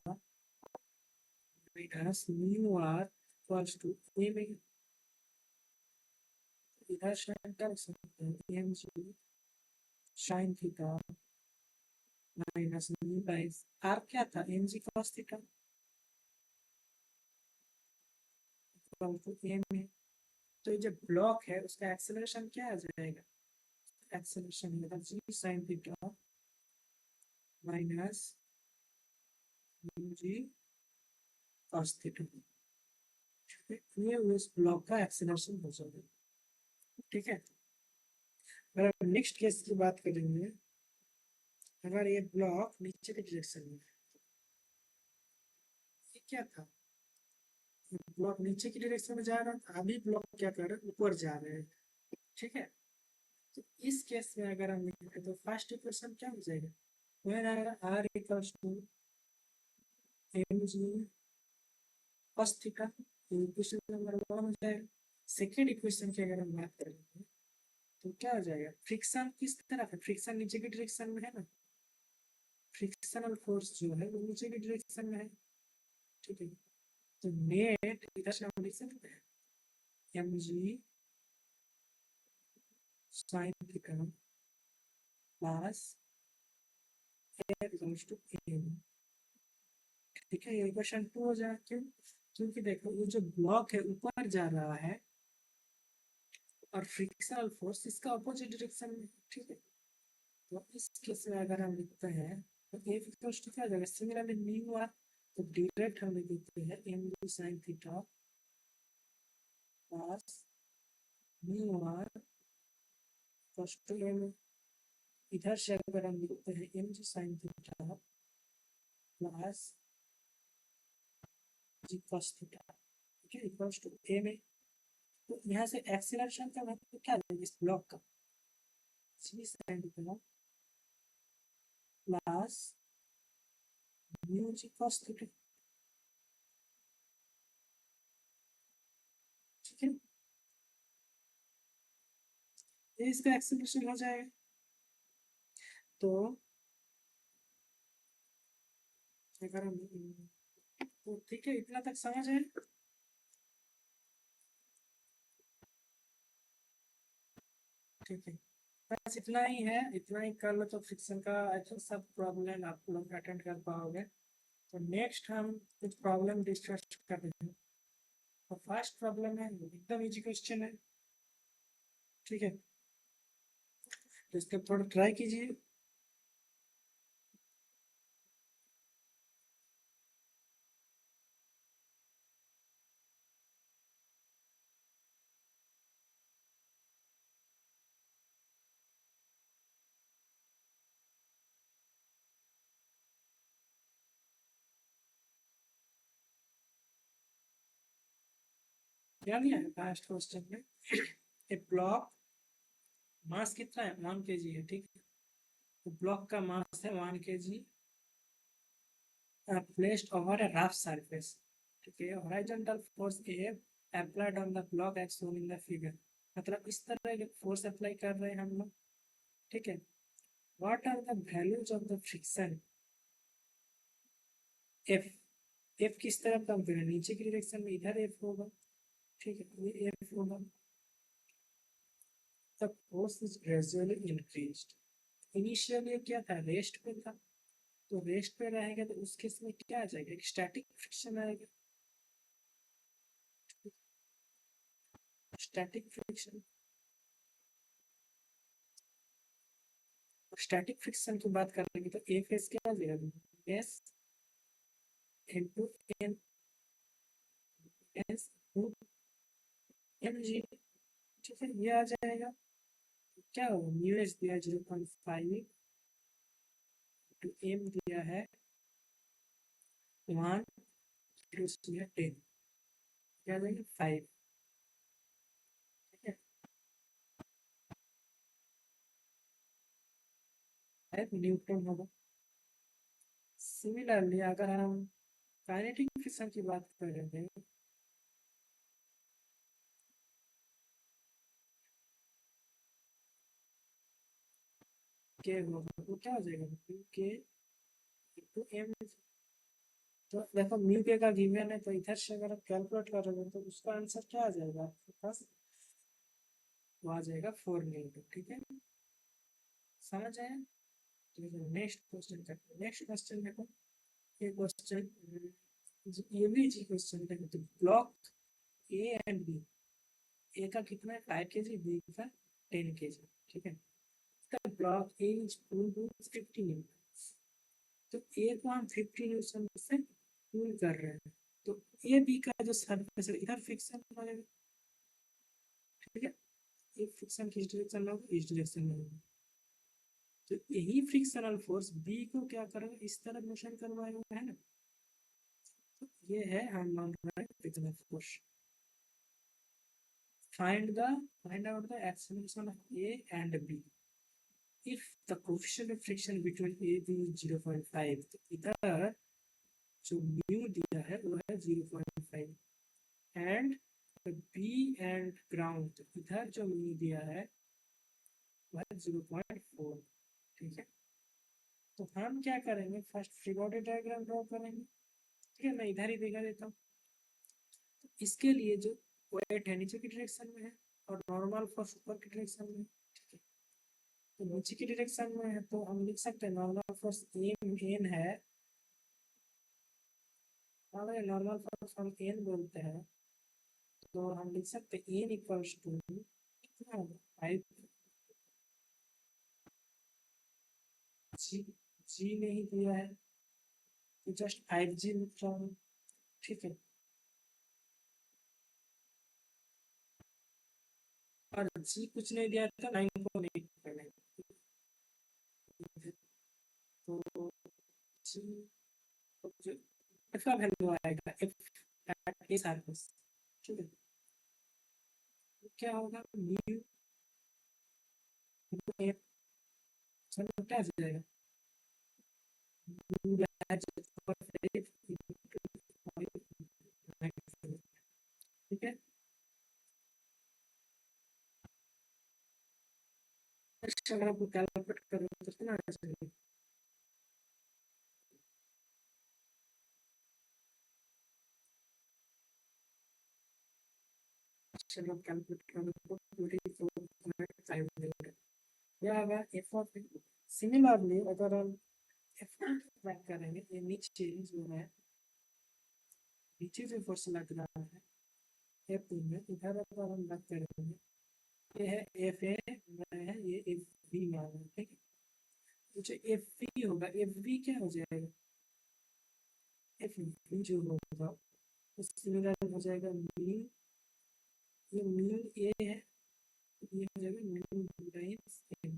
minus mu R equals to M, इधर साइन कर सकते हैं M G sine theta minus mu by R क्या था, M G cos theta equal to M A. तो ये जो ब्लॉक है उसका एक्सेलरेशन क्या आ जाएगा, एक्सेलरेशन होगा जी साइन थीटा माइनस जी कॉस थीटा। ये उस ब्लॉक का एक्सेलरेशन हो जाएगा, ठीक है। अगर नेक्स्ट केस की बात करेंगे, अगर ये ब्लॉक नीचे के डायरेक्शन में, ये क्या था, ब्लॉक नीचे की डायरेक्शन में जा रहा था, अभी ब्लॉक क्या कर रहे हैं, ऊपर जा रहे हैं, ठीक है। तो इस केस में अगर हम लिखें तो फर्स्ट इक्वेशन क्या हो जाएगा, वह आएगा R equals to M G cos theta, equation number 1 हो जाएगा। सेकेंड इक्वेशन की अगर हम बात करेंगे तो क्या हो जाएगा, फ्रिक्शन किस तरफ है, फ्रिक्शन नीचे की डायरेक्शन में है ना, फ्रिक्शनल फोर्स जो है वो नीचे की डायरेक्शन में है, ठीक है। तो नेट इधर से हम लिख सकते हैं M G sine theta plus F equals to M, ठीक है। ये इक्वेशन 2 हो जाएगा, क्यों, क्योंकि देखो ये जो ब्लॉक है ऊपर जा रहा है और फ्रिक्शनल फोर्स इसका अपोजिट डायरेक्शन में, ठीक है। तो इस केस में अगर हम लिखते हैं तो एफ इक्वल्स टू क्या आ जाएगा, सिमिलरली न्यू हुआ तो डायरेक्ट हम लिख देते हैं M G sine theta plus mu R plus two M, इधर से अगर हम लिखते हैं M G sine theta plus G cos theta, ठीक है, इक्वल्स टू एम है। तो यहाँ से एक्सीलरेशन का मतलब क्या है इस ब्लॉक का, जी sine theta plus mu G cos theta, ठीक है। ये इसका एक्सीलरेशन हो जाएगा। तो अगर हम तो ठीक है, इतना तक समझ है। ठीक है, बस इतना ही है, इतना ही कर लो तो फ्रिक्शन का अच्छा सब प्रॉब्लम आप लोग अटेंड कर पाओगे। तो नेक्स्ट हम कुछ प्रॉब्लम डिस्कस कर रहे हैं। तो फर्स्ट प्रॉब्लम है, एकदम इजी क्वेश्चन है, ठीक है। तो इसका थोड़ा ट्राई कीजिए। क्या लिया है फर्स्ट क्वेश्चन में, ए ब्लॉक मास कितना है 1 kg है, ठीक है। तो ब्लॉक का मास है 1 kg placed over a rough surface, ठीक है। horizontal force A applied on the block as shown in the figure, मतलब इस तरह के फोर्स अप्लाई कर रहे हैं हम लोग, ठीक है। What are the values of the friction F, F किस तरफ काम करें, नीचे की डायरेक्शन में, इधर एफ होगा, ठीक है, ये एफ होगा। The force is gradually increased, initially क्या था, रेस्ट पे था, तो रेस्ट पे रहेगा तो उस केस में क्या आ जाएगा, एक स्टैटिक फ्रिक्शन आएगा, स्टैटिक फ्रिक्शन। स्टैटिक फ्रिक्शन की बात करेंगे तो एफ एस क्या आ जाएगा, S into N S M G, ठीक है, ये आ जाएगा। क्या होगा, म्यू एस दिया 0.5 टू एम दिया है 1, 10, क्या देंगे 5, ठीक है, 5 न्यूटन होगा। सिमिलरली अगर हम काइनेटिक फ्रिक्शन की बात करेंगे, के होगा तो क्या हो जाएगा, म्यू के टू एम। तो देखो म्यू के का गिवन है, तो इधर से अगर आप कैलकुलेट करोगे तो उसका आंसर क्या आ जाएगा आपके पास, वो आ जाएगा 4 न्यूटन, ठीक है, समझ आया। तो नेक्स्ट क्वेश्चन करते हैं। नेक्स्ट क्वेश्चन देखो, ये क्वेश्चन ये भी जी क्वेश्चन देखो, तो ब्लॉक ए एंड बी, ए का कितना है 5 kg, बी का 10 kg, ठीक है। Block A is pull 50 newton, तो ए को हम 50 न्यूटन से पुल कर रहे हैं, तो ए बी का जो सरफेस है इधर फ्रिक्शन लगेगा, ठीक है। ये फ्रिक्शन किस डायरेक्शन में होगा, इस डायरेक्शन में होगा, तो यही फ्रिक्शनल फोर्स बी को क्या करेगा, इस तरफ मोशन करवाएगा, है ना। तो ये है हम मान रहे हैं frictional force. find out the acceleration of A and B. If the coefficient of friction between A and B is 0.5, तो इधर जो म्यू दिया है वो है 0.5, एंड B एंड ग्राउंड इधर जो म्यू दिया है वो है 0.4, ठीक है। तो हम क्या करेंगे, first free body diagram draw करेंगे, ठीक है। मैं इधर ही दिखा देता हूँ। तो इसके लिए जो वेट है नीचे की डायरेक्शन में है और नॉर्मल फोर्स ऊपर की डायरेक्शन में, ठीक है। तो नीचे की डायरेक्शन में है तो हम लिख सकते हैं नॉर्मल फोर्स एन है, नॉर्मल फोर्स हम एन बोलते हैं, तो हम लिख सकते हैं एन इक्वल्स टू कितना होगा 5 जी, जी नहीं दिया है तो जस्ट 5 g लिख रहा हूँ, ठीक है। और जी कुछ नहीं दिया था 9.8 करना है, तो जी एफ का वैल्यू आएगा एफ एट ए सरफेस, ठीक है। तो क्या होगा म्यू एफ, चलो क्या आ जाएगा, ठीक है। अगर आपको कैलकुलेट करो तो कितना आ जाएगा, चलो कैलकुलेट करो तो 24.5 मिलेगा, क्या होगा एफ ऑफ। सिमिलरली अगर हम एफ बात करेंगे, ये नीचे जो है नीचे जो फोर्स लग रहा है एफ में, इधर अगर हम बात करेंगे ये है एफ ए है, ये एफ बी मान है, ठीक है। तो एफ बी होगा, एफ बी क्या हो जाएगा, एफ बी जो होगा सिमिलर हो जाएगा मीन, ये मीन ए है, ये हो जाएगा mean times N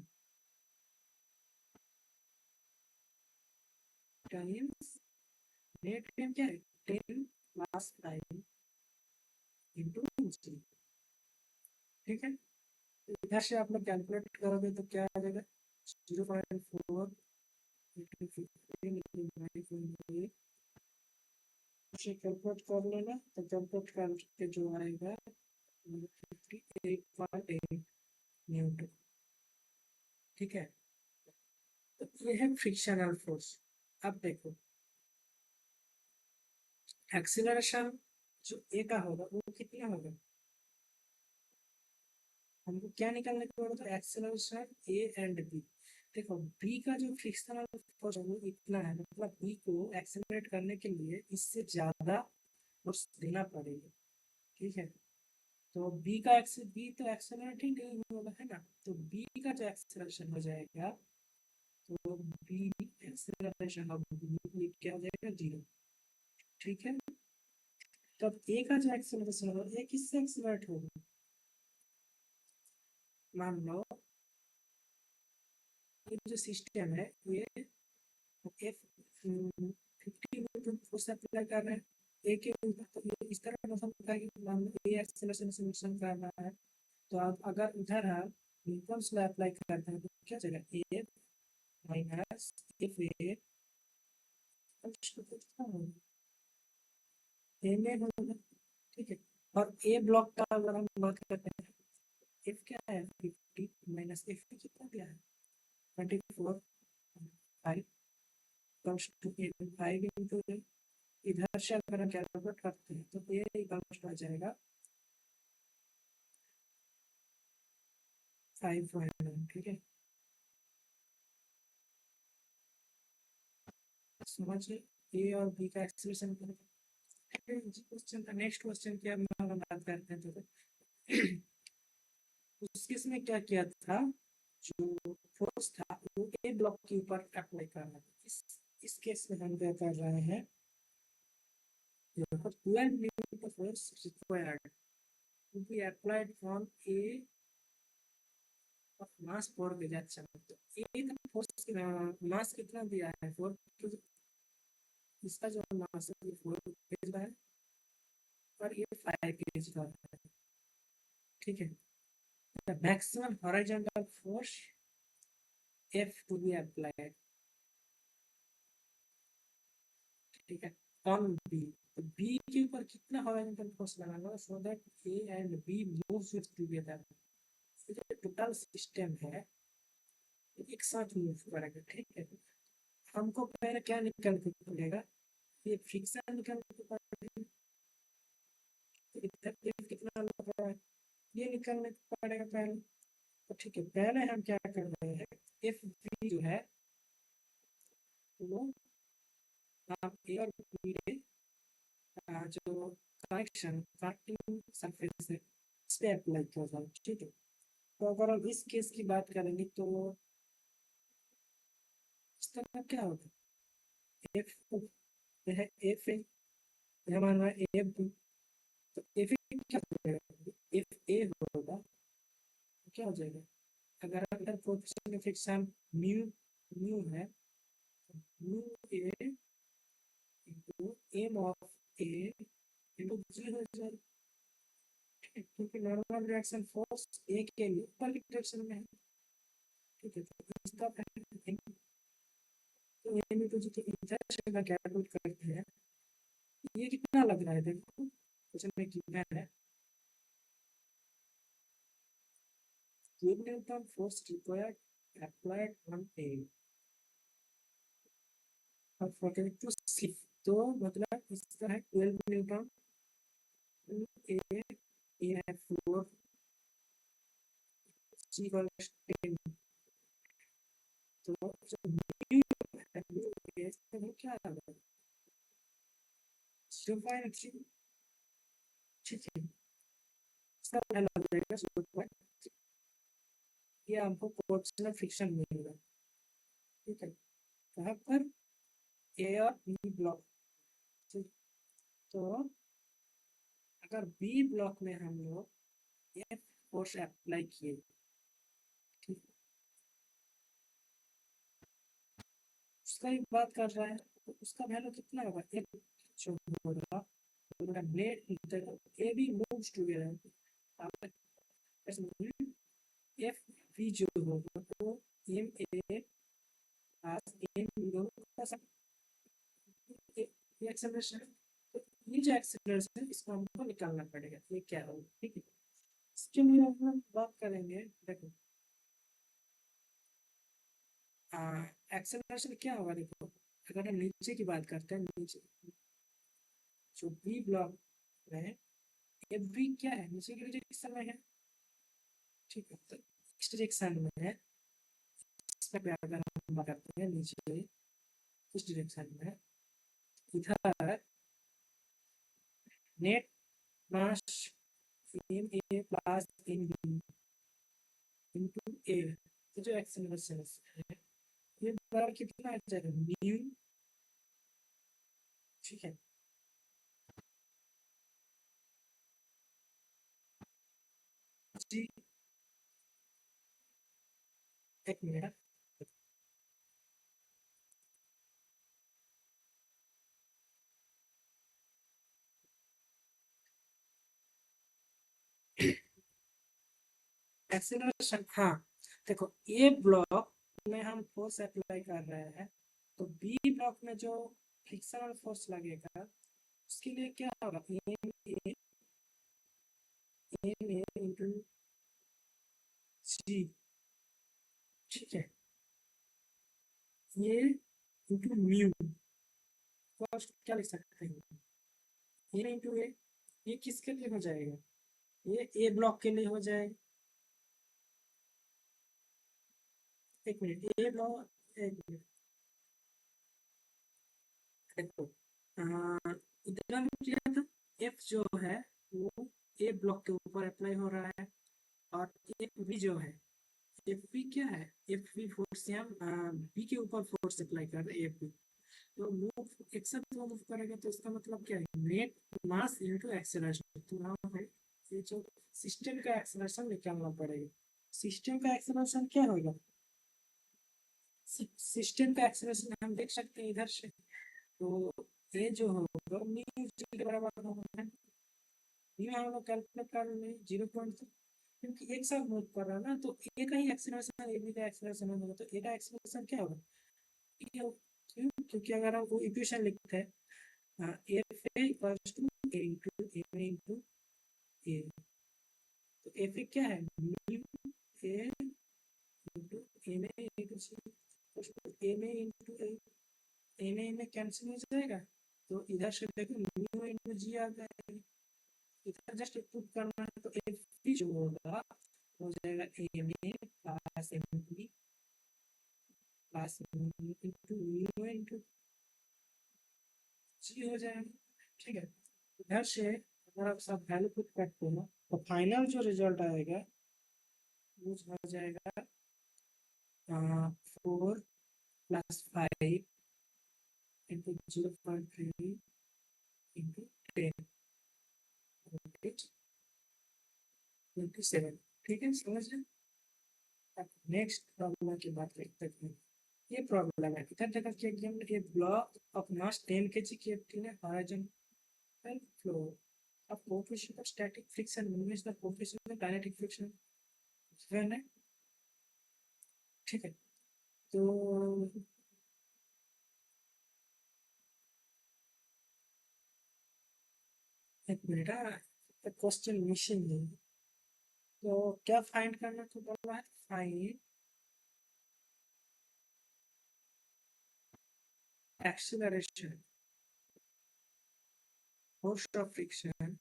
times net time क्या है 10 प्लस 5 इंटू जी, ठीक है। इधर से आप लोग कैलकुलेट करोगे तो क्या आ जाएगा 0.4 इंटू 15 उसे कैलकुलेट कर लेना, तो कैलकुलेट करके जो आएगा 58.8 न्यूटन, ठीक है। तो ये है फ्रिक्शनल फोर्स। अब देखो एक्सीलरेशन जो ए का होगा वो कितना होगा, हमको क्या निकालने का होगा, तो एक्सीलरेशन ए एंड बी। देखो बी का जो फ्रिक्शनल फोर्स है वो इतना है, मतलब बी को एक्सीलरेट करने के लिए इससे ज्यादा फोर्स देना पड़ेगा, ठीक है। तो बी तो एक्सेलरेट ही नहीं होगा, है ना। तो बी का जो एक्सेलरेशन हो जाएगा, तो बी एक्सेलरेशन ऑफ बी क्या हो जाएगा 0, ठीक है। तब ए का जो एक्सेलरेशन होगा, ए किससे एक्सेलरेट होगा, मान लो ये जो सिस्टम है ये एफ 50 न्यूटन फोर्स अप्लाई कर रहे हैं ए के ऊपर, तो ये इस तरह मोशन होता है कि मान लो ए एक्सेलरेशन से मोशन कर रहा है, तो आप अगर इधर हम न्यूटन लॉ अप्लाई करते हैं तो क्या चलेगा ए माइनस एफ ए में होगा, ठीक है। और ए ब्लॉक का अगर हम बात करते हैं, एफ क्या है 50 माइनस एफ कितना दिया है 24 5 कम्स टू 5 इंटू इधर से अगर हम कैलकुलेट करते हैं तो ये कम्स आ जाएगा 5.9, ठीक है। समझिए ए और बी का एक्सप्रेशन क्वेश्चन का नेक्स्ट क्वेश्चन क्या हम बात करते हैं, तो उस केस में क्या किया था, जो फोर्स था वो ए ब्लॉक के ऊपर अप्लाई करना था। इस केस में हम क्या कर रहे हैं, 12 Newton force required to be applied on a of mass 4 kg। तो ए का फोर्स मास कितना दिया है 4 kg, इसका जो मास है 4 kg है और ये 5 kg का है, ठीक है। The maximum horizontal force F to be applied, ठीक है, ऑन बी। तो बी के ऊपर कितना हॉरिजॉन्टल फोर्स लगाना है, so that A and B moves with together. जो टोटल सिस्टम है एक साथ मूव करेगा, ठीक है। हमको पहले क्या निकाल के पड़ेगा, ये फ्रिक्शन निकाल के पड़ेगा, कितना लग रहा है ये निकालने पड़ेगा पहले। तो ठीक है, पहले हम क्या कर रहे हैं, एफ बी जो है वो हम ए और बी जो कनेक्शन कनेक्टिंग सरफेस है इस पे अप्लाई कर रहा है, ठीक है। तो अगर हम इस केस की बात करेंगे तो इस तरह क्या होगा, एफ है एफ है, हमारा एफ बी, तो एफ क्या हो जाएगा, एफ ए होगा, क्या हो जाएगा, अगर अंदर coefficient of friction mu mu है, mu A into M of A into G हो जाएगा, क्योंकि नॉर्मल रिएक्शन फोर्स ए के लिए ऊपर की डायरेक्शन में है, ठीक है। तो इसका पहले तो ये में तो जो इंटरेक्शन का कैलकुलेट करते हैं, ये कितना लग रहा है देखो, क्वेश्चन में गिवन है 12 Newton force required applied on A और फोर्टी टू स्लिप, तो मतलब इसका है 12 न्यूटन ए ए 4 सी का 10, तो जो म्यू है वो क्या आ रहा है 0.3, ठीक है। इसका वैल्यू आ जाएगा 0.3, ये हमको कोएफिशिएंट ऑफ फ्रिक्शन मिलेगा, ठीक है। कहाँ पर, ए और बी ब्लॉक, ठीक। तो अगर बी ब्लॉक में हम लोग एफ फोर्स अप्लाई किए, ठीक, उसका ही बात कर रहा है, तो उसका वैल्यू कितना होगा, एक जो होगा net A B moves together, F B जो होगा तो M A plus M B दोनों का सम, ये एक्सेलरेशन, तो ये जो एक्सेलरेशन है इसको हमको निकालना पड़ेगा, ये क्या होगा, ठीक है। इसके लिए हम बात करेंगे, देखो एक्सेलरेशन क्या होगा, देखो अगर हम नीचे की बात करते हैं, नीचे जो बी ब्लॉक में एफ बी क्या है, नीचे की डायरेक्शन में है, ठीक है। तो इस डायरेक्शन में है, इसमें अगर हम बात करते हैं नीचे इस डायरेक्शन में, इधर net mass M A plus M B into A, तो जो एक्सेलरेशन है ये बराबर कितना आ जाएगा म्यू, ठीक है। जी एक मिनट, एक्सेलरेशन, हाँ देखो ए ब्लॉक में हम फोर्स अप्लाई कर रहे हैं, तो बी ब्लॉक में जो फ्रिक्शनल फोर्स लगेगा उसके लिए क्या होगा, एम ए इंटू जी, ठीक है, ये इंटू म्यू, तो क्या लिख सकते हैं, ए इंटू ए, ये किसके लिए हो जाएगा, ये ए ब्लॉक के लिए हो जाएगा, एक मिनट, ए ब्लॉक एक मिनट, देखो इधर हम किया था एफ जो है वो ए ब्लॉक के ऊपर अप्लाई हो रहा जो है, एफ पी क्या है, एफ पी फोर्स यहाँ बी के ऊपर फोर्स अप्लाई कर रहे हैं एफ पी, तो मूव एक साथ वो मूव करेगा तो इसका मतलब क्या है, नेट मास इनटू एक्सेलरेशन। तो यहाँ पे ये जो सिस्टम का एक्सेलरेशन निकालना पड़ेगा। सिस्टम का एक्सेलरेशन क्या होगा, सिस्टम का एक्सेलरेशन हम देख सकते हैं इधर से, तो ये जो होगा म्यू जी के बराबर होगा। म्यू हम लोग कैलकुलेट कर लेंगे 0.2, क्योंकि एक साथ मूव कर रहा है ना, तो ए का ही एक्सेलरेशन ए बी का एक्सेलरेशन होगा, तो ए का एक्सेलरेशन क्या होगा, क्यों, क्योंकि अगर हम वो इक्वेशन लिखते हैं F A equals to A into M A into A, तो एफ ए क्या है, mu A into M A into C, M A into A, M A में कैंसिल हो जाएगा, तो इधर से देखो म्यू इंटू जी आ जाएगा, इधर जस्ट पुट करना है, तो एफ पी जो होगा हो जाएगा M A plus M B plus into mu into G हो जाएगा। ठीक है, इधर से अगर आप सब वैल्यू पुट करते हो तो फाइनल जो रिजल्ट आएगा वो हो जाएगा 4 + 5 इंटू 0.3 इंटू 10 27। ठीक है, समझ रहे। नेक्स्ट प्रॉब्लम की बात करते हैं। ये प्रॉब्लम है, इधर देखा कि एग्जाम में ये ब्लॉक ऑफ मास 10 kg की ने horizontal floor of coefficient of static friction minus the coefficient of kinetic friction है। ठीक है, तो एक मिनट, क्वेश्चन मिसिंग है, तो क्या फाइंड करना तो बोला है, find acceleration force of friction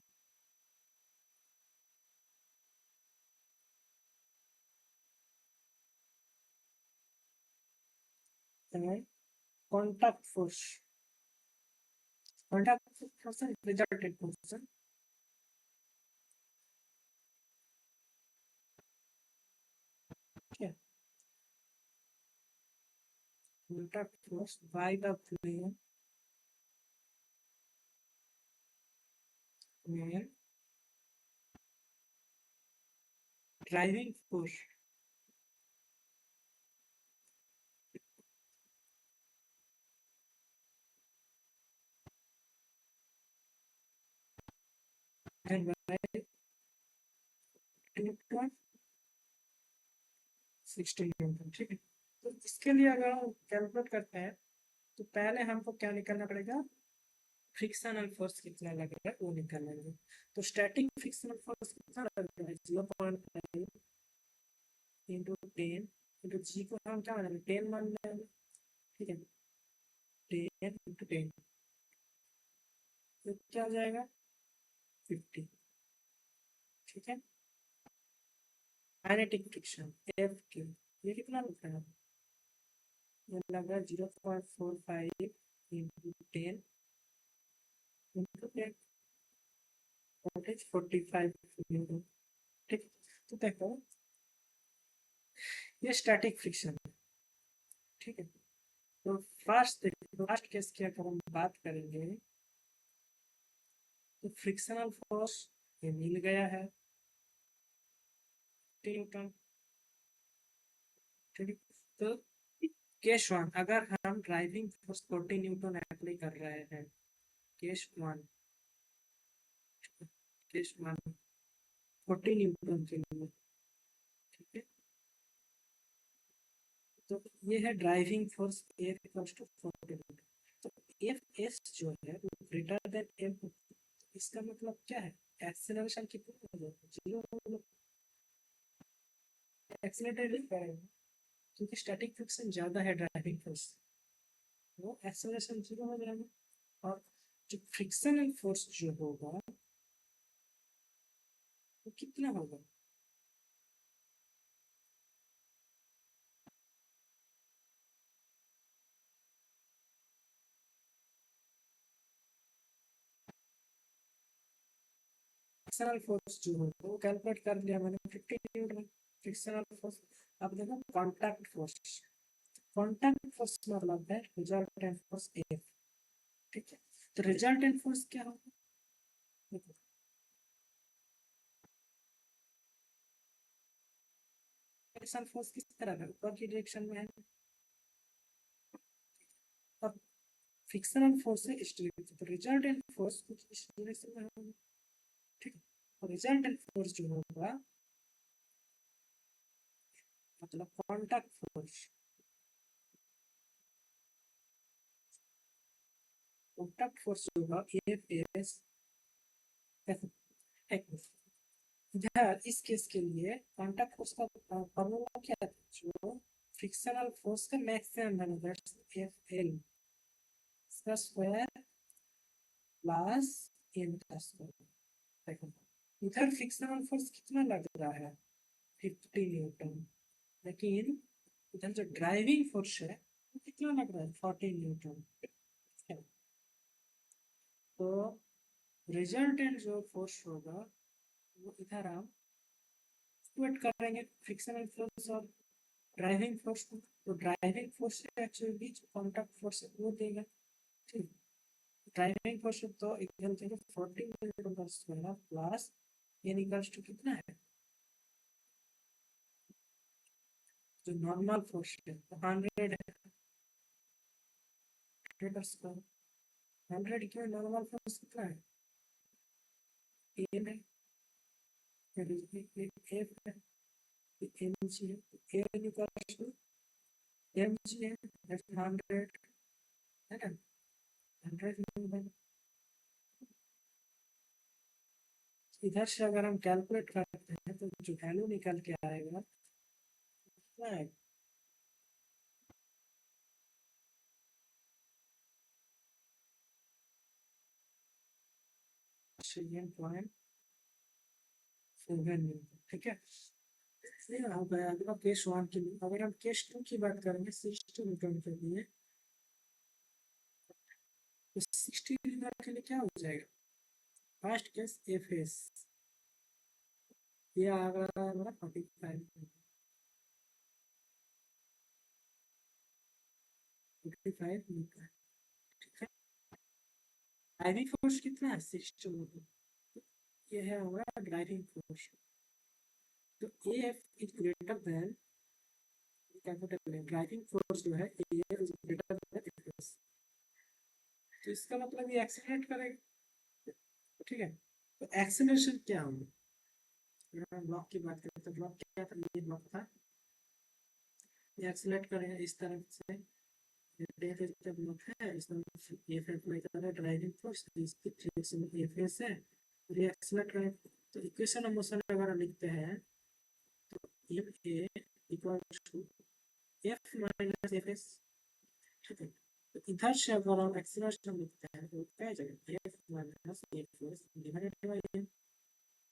and contact force, contact force and resultant force। क्या contact force by the plane and driving force and by Newton 16 Newton. ठीक है, तो इसके लिए अगर हम कैलकुलेट करते हैं तो पहले हमको क्या निकालना पड़ेगा, फ्रिक्शनल फोर्स कितना लगेगा वो निकालना है। तो स्टैटिक फ्रिक्शनल फोर्स कितना लगेगा, 0.5 इंटू 10 इंटू जी को हम क्या मान लेंगे, 10 मान लेंगे। ठीक है, 10 इंटू 10 तो क्या हो जाएगा 50। ठीक है, काइनेटिक फ्रिक्शन एफ क्यू ये कितना लिख रहा है, ये लग रहा है 0.45 इंटू 10 इंटू 10 45 न्यूटन। ठीक, तो देखो ये स्टैटिक फ्रिक्शन है। ठीक है, तो फर्स्ट केस की अगर हम बात करेंगे तो फ्रिक्शनल फोर्स ये मिल गया है 10 न्यूटन। ठीक है, तो केस वन, अगर हम ड्राइविंग फोर्स 40 न्यूटन अप्लाई कर रहे हैं, case one, case one 40 newton के लिए। ठीक है, तो ये है driving force F equals to 40 newton. तो एफ एस जो है वो ग्रेटर देन एम, इसका मतलब क्या है, एक्सेलरेशन कितना हो जाएगा, 0। एक्सेलरेटर नहीं करेगा क्योंकि स्टैटिक फ्रिक्शन ज्यादा है ड्राइविंग फोर्स, वो एक्सेलरेशन 0 हो जाएगा। और जो फ्रिक्शनल फोर्स जो होगा वो कितना होगा, फ्रिक्शनल फोर्स जो होगा वो कैलकुलेट कर लिया मैंने 50 न्यूटन। Frictional force. अब देखो कॉन्टैक्ट फोर्स। कॉन्टैक्ट फोर्स मतलब है रिजल्टेंट फोर्स एफ। ठीक है, तो रिजल्टेंट फोर्स क्या होगा? देखो फ्रिक्शन फोर्स किस तरह है, ऊपर की डायरेक्शन में है। अब फ्रिक्शनल फोर्स है इस डायरेक्शन, तो रिजल्टेंट फोर्स कुछ इस डायरेक्शन में होगा। ठीक है, तो रिजल्टेंट फोर्स जो होगा मतलब कॉन्टैक्ट फोर्स। कॉन्टैक्ट फोर्स होगा एफ एस एफ। इधर इस केस के लिए कॉन्टैक्ट फोर्स का फॉर्मूला क्या है? जो फ्रिक्शनल फोर्स का मैक्सिमम है, दैट्स एफ एल इसका स्क्वायर प्लस एन का स्क्वायर। देखो इधर फ्रिक्शनल फोर्स कितना लग रहा है? 50 न्यूटन। लेकिन इधर जो ड्राइविंग फोर्स है वो कितना लग रहा है? 40 न्यूटन। तो रिजल्टेंट जो फोर्स होगा वो इधर हम इक्वेट करेंगे फ्रिक्शनल फोर्स और ड्राइविंग फोर्स को। तो ड्राइविंग फोर्स से एक्चुअली बीच कॉन्टैक्ट फोर्स वो देगा। ठीक, ड्राइविंग फोर्स तो इक्वल देगा 40 न्यूटन पर square plus n equals to कितना है? जो नॉर्मल फोर्स है तो 100 है, 100 पर स्क्वायर 100 क्यों? नॉर्मल फोर्स कितना है? n है, फिर f है, mg है, n इक्वल्स टू mg है, दैट्स 100 है ना। 100 न्यूटन। इधर से अगर हम कैलकुलेट करते हैं तो जो वैल्यू निकल के आएगा कितना है? 7.7 न्यूटन। ठीक है, ये हो गया अगला केस 1 के लिए। अगर हम केस 2 की बात करेंगे 60 न्यूटन के लिए, तो 60 न्यूटन के लिए क्या हो जाएगा? फर्स्ट केस एफ एस ये आ रहा है हमारा 45 न्यूटन। ठीक है, ड्राइविंग फोर्स कितना है? 60 न्यूटन। ये है हमारा ड्राइविंग फोर्स। तो A F is greater than capital driving force जो है A F is greater than F S. तो इसका मतलब ये एक्सीलरेट करेगा। ठीक है, तो एक्सीलरेशन क्या होगा? अगर हम ब्लॉक की बात करें तो ब्लॉक क्या था? ये ब्लॉक था, ये एक्सीलरेट करेगा इस तरफ से, ब्लॉक है इस तरफ से, ये फिर अप्लाई कर रहा है ड्राइविंग फोर्स, इसकी डायरेक्शन में एफ एस है, और ये एक्सीलरेट करेगा। तो इक्वेशन ऑफ मोशन अगर लिखते हैं तो F A equals to F minus F S. ठीक है, तो इधर से अगर हम एक्सीलरेशन लिखते हैं तो क्या जाएगा? F minus F S divided by N.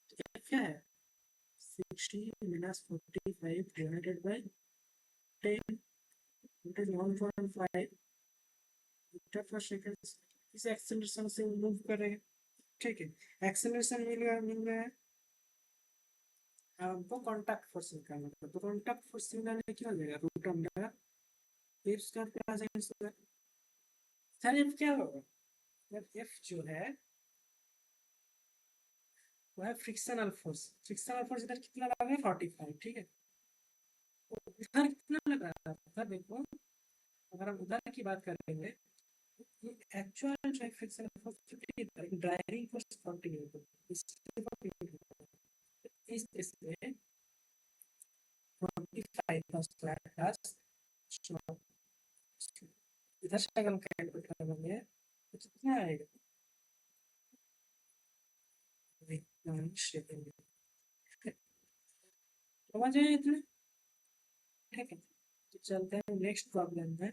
तो एफ क्या है? 60 minus 45 divided by 10, it is 1.5 metre पर सेकंड। इस एक्सेलरेशन से मूव करेगा। ठीक है, एक्सेलरेशन मिल गया। हमको कांटेक्ट फोर्स निकालना था, तो कांटेक्ट फोर्स निकालने क्या हो जाएगा? Root under F square plus N square. Sir F क्या होगा? एफ जो है वो है फ्रिक्शनल फोर्स। फ्रिक्शनल फोर्स इधर कितना लगा है? 45। ठीक है, तो उधर कितना लगा है? उधर देखो, अगर हम उधर की बात करेंगे एक्चुअल जो फ्रिक्शन फोर्स 50 था, ड्राइविंग फोर्स 40 न्यूटन। इस केस में 45 का स्क्वायर प्लस इधर से अगर हम कैलकुलेट करेंगे तो कितना आएगा? समझ आए इतने? ठीक है, तो चलते हैं नेक्स्ट प्रॉब्लम में।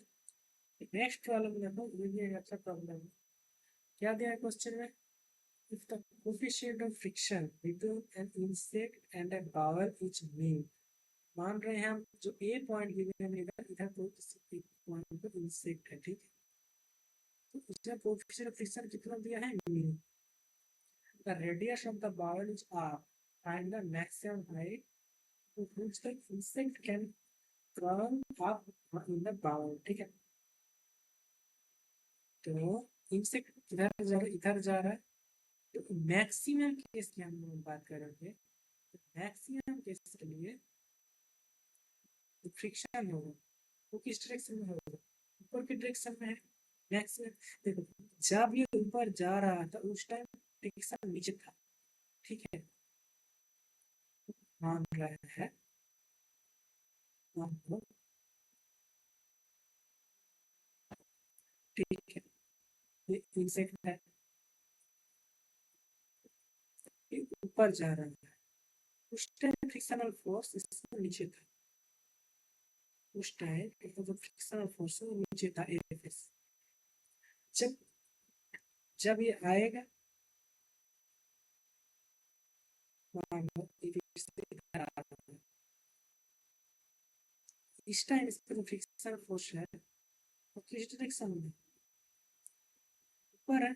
नेक्स्ट प्रॉब्लम में देखो, ये भी एक अच्छा प्रॉब्लम है। क्या दिया है क्वेश्चन में? If the coefficient of friction between an insect and a bowel is mean, मान रहे हैं हम जो ए पॉइंट गिवन है इधर, इधर कोई किसी एक पॉइंट पर इंसेक्ट है। ठीक है, तो इसका कोएफिशिएंट ऑफ फ्रिक्शन कितना दिया है? Mean. The radius of the bowl is R, find the maximum height insect can crawl up in the bowl, ठीक है। तो इंसेक्ट इधर जा रहा है, तो मैक्सिमम केस की हम लोग बात करेंगे, तो मैक्सिमम केस के लिए तो फ्रिक्शन होगा, वो किस डायरेक्शन में होगा, ऊपर की डायरेक्शन में है। मैक्सिमम देखो, जब ये ऊपर जा रहा था उस टाइम फ्रिक्शन नीचे था, ठीक है, मान रहा है, मान लो, ठीक है, ये इंसेक्ट है, ये ऊपर जा रहा है, उस टाइम फ्रिक्शनल फोर्स इससे नीचे था, उस टाइम जो फ्रिक्शनल फोर्स है वो नीचे था, एफएस। जब जब ये आएगा, मान लो इधर आ रहा है, इस टाइम इसका जो फ्रिक्शनल फोर्स है वो किस डायरेक्शन में, ऊपर है,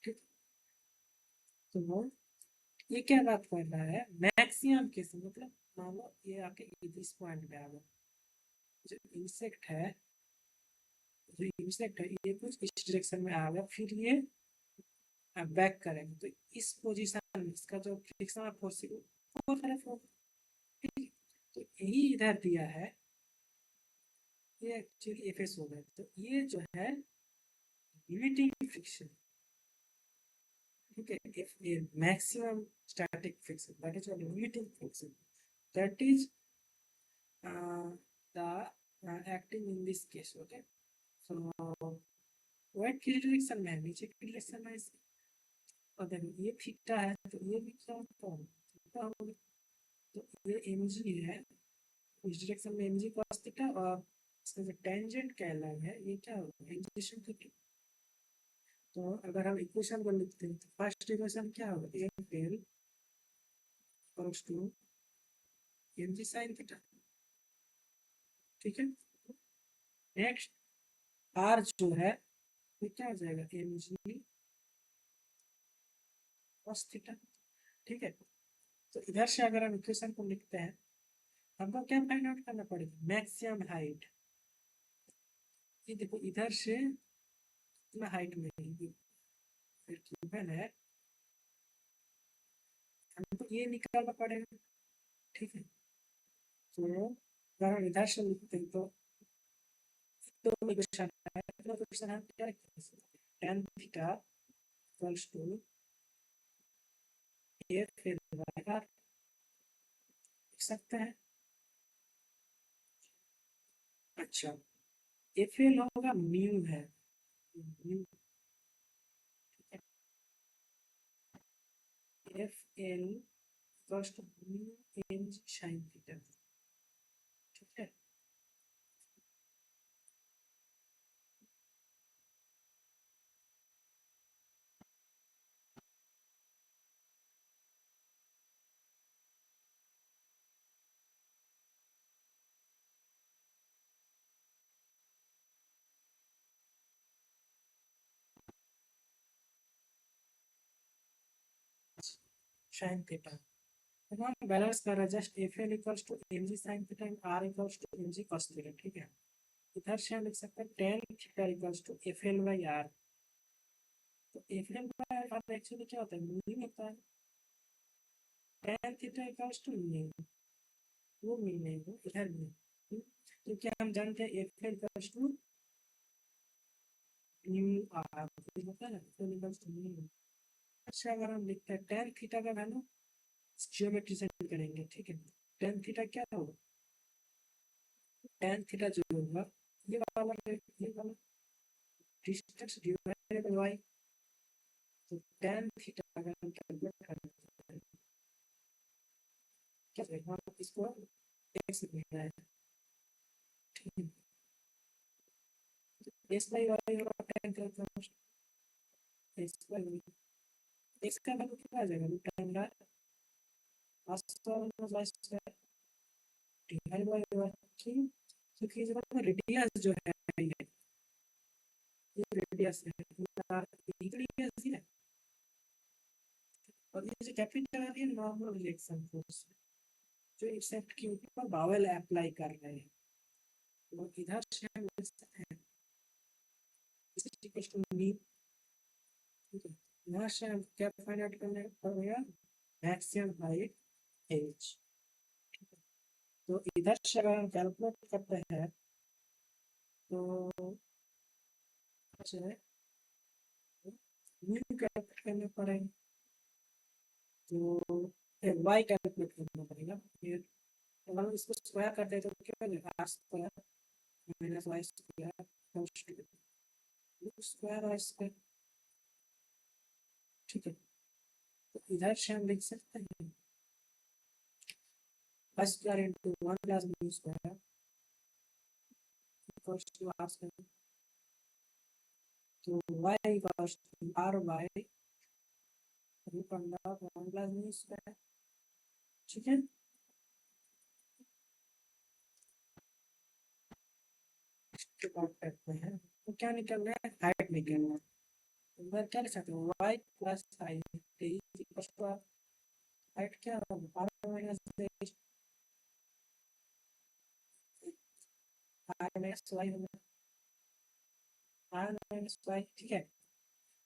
ठीक। तो ये क्या बात कर रहा है, मैक्सिमम केस मतलब मान लो ये आके इस पॉइंट पे आ गया, जो इंसेक्ट है ये कुछ इस डायरेक्शन में आ गया, फिर ये बैक करेंगे, तो इस पोजीशन में इसका जो फ्रिक्शनल फोर्स है वो तरफ होगा, ठीक। तो यही इधर दिया है, ये एक्चुअली एफएस हो गया, तो ये जो है लिमिटिंग फ्रिक्शन, ठीक है, if a maximum static friction, that is a limiting friction, that is the acting in this case, okay। so white की डायरेक्शन में है, नीचे की डायरेक्शन में इसकी, और देखो ये थीटा है तो ये भी क्या होता है, थीटा होगा, तो ये mg है, इस डायरेक्शन में mg cos थीटा, और इसका जो टेंजेंट कहलाएगा है ये क्या होगा, एडजेसेंट थीटा। तो अगर हम इक्वेशन को लिखते हैं तो फर्स्ट इक्वेशन क्या होगा, F L equals to mg sin theta, ठीक है। नेक्स्ट आर जो है ये क्या हो जाएगा, mg cos थीटा, ठीक है। तो इधर से अगर हम इक्वेशन को लिखते हैं, हमको क्या फाइंड आउट करना पड़ेगा, मैक्सिमम हाइट। ये देखो इधर से इतना हाइट में गिवन है, हमको ये निकालना पड़ेगा, ठीक है। तो अगर हम इधर से लिखते हैं तो इक्वेशन है, तो इक्वेशन हम क्या लिखते हैं, tan theta equals to F L by R, लिख सकते हैं। अच्छा, एफ एल होगा म्यू है, mu, F L equals to mu N G sine theta, ठीक है। साइन थीटा, तो हम बैलेंस कर रहे हैं, just F L equals to M G sine theta and R equals to M G cos theta, ठीक है। इधर से हम लिख सकते हैं tan theta equals to F L by R, तो F L by R actually क्या होता है, म्यू होता है, tan theta equals to mu, वो म्यू नहीं हो इधर म्यू, तो क्या हम जानते हैं F L equals to mu R, होता है ना, F L equals to mu. अच्छा, अगर हम लिखते हैं टेन थीटा का वैल्यू जियोमेट्री से करेंगे, ठीक है। टेन थीटा क्या होगा, टेन थीटा जो होगा ये वाला डिस्टेंस डिवाइडेड बाय वाई, तो टेन थीटा अगर हम कैलकुलेट करते हैं क्या करेंगे, हम इसको एक्स लिख रहे हैं, ठीक है। एक्स बाई वाई होगा tan theta, X by Y, X का वैल्यू कितना आ जाएगा, रूट टेन का वास्तव में स्क्वायर डिवाइड बाय वाई, ठीक है। तो कि जब रेडियस जो है ये रेडियस है, रेडियस है, और ये जो कैपिटल है ये नॉर्मल रिएक्शन फोर्स है, जो इफेक्ट के ऊपर बावल अप्लाई कर रहे हैं, तो इधर से हम लिख सकते हैं ठीक है। यहाँ से हम क्या फाइंड आउट करने पड़ेगा, मैक्सिमम हाइट एज। तो इधर से अगर हम कैलकुलेट करते हैं तो न्यू कैलकुलेट करने पड़ेगा, तो वाई कैलकुलेट करना पड़ेगा। फिर अगर हम इसको स्क्वायर करते हैं तो क्या मिलेगा, R square minus Y square square Y square. ठीक है, तो इधर से हम लिख सकते हैं square into 1 plus B square equals to R square. तो y equals to R by root under 1 plus B square. ठीक है, इसके बाद करते हैं तो क्या निकलना है, हाइट निकलना है। तो मैं क्या लिख सकते हैं, y plus I equals to height क्या होगा, R minus R minus Y होगा, आर माइनस वाई। ठीक है,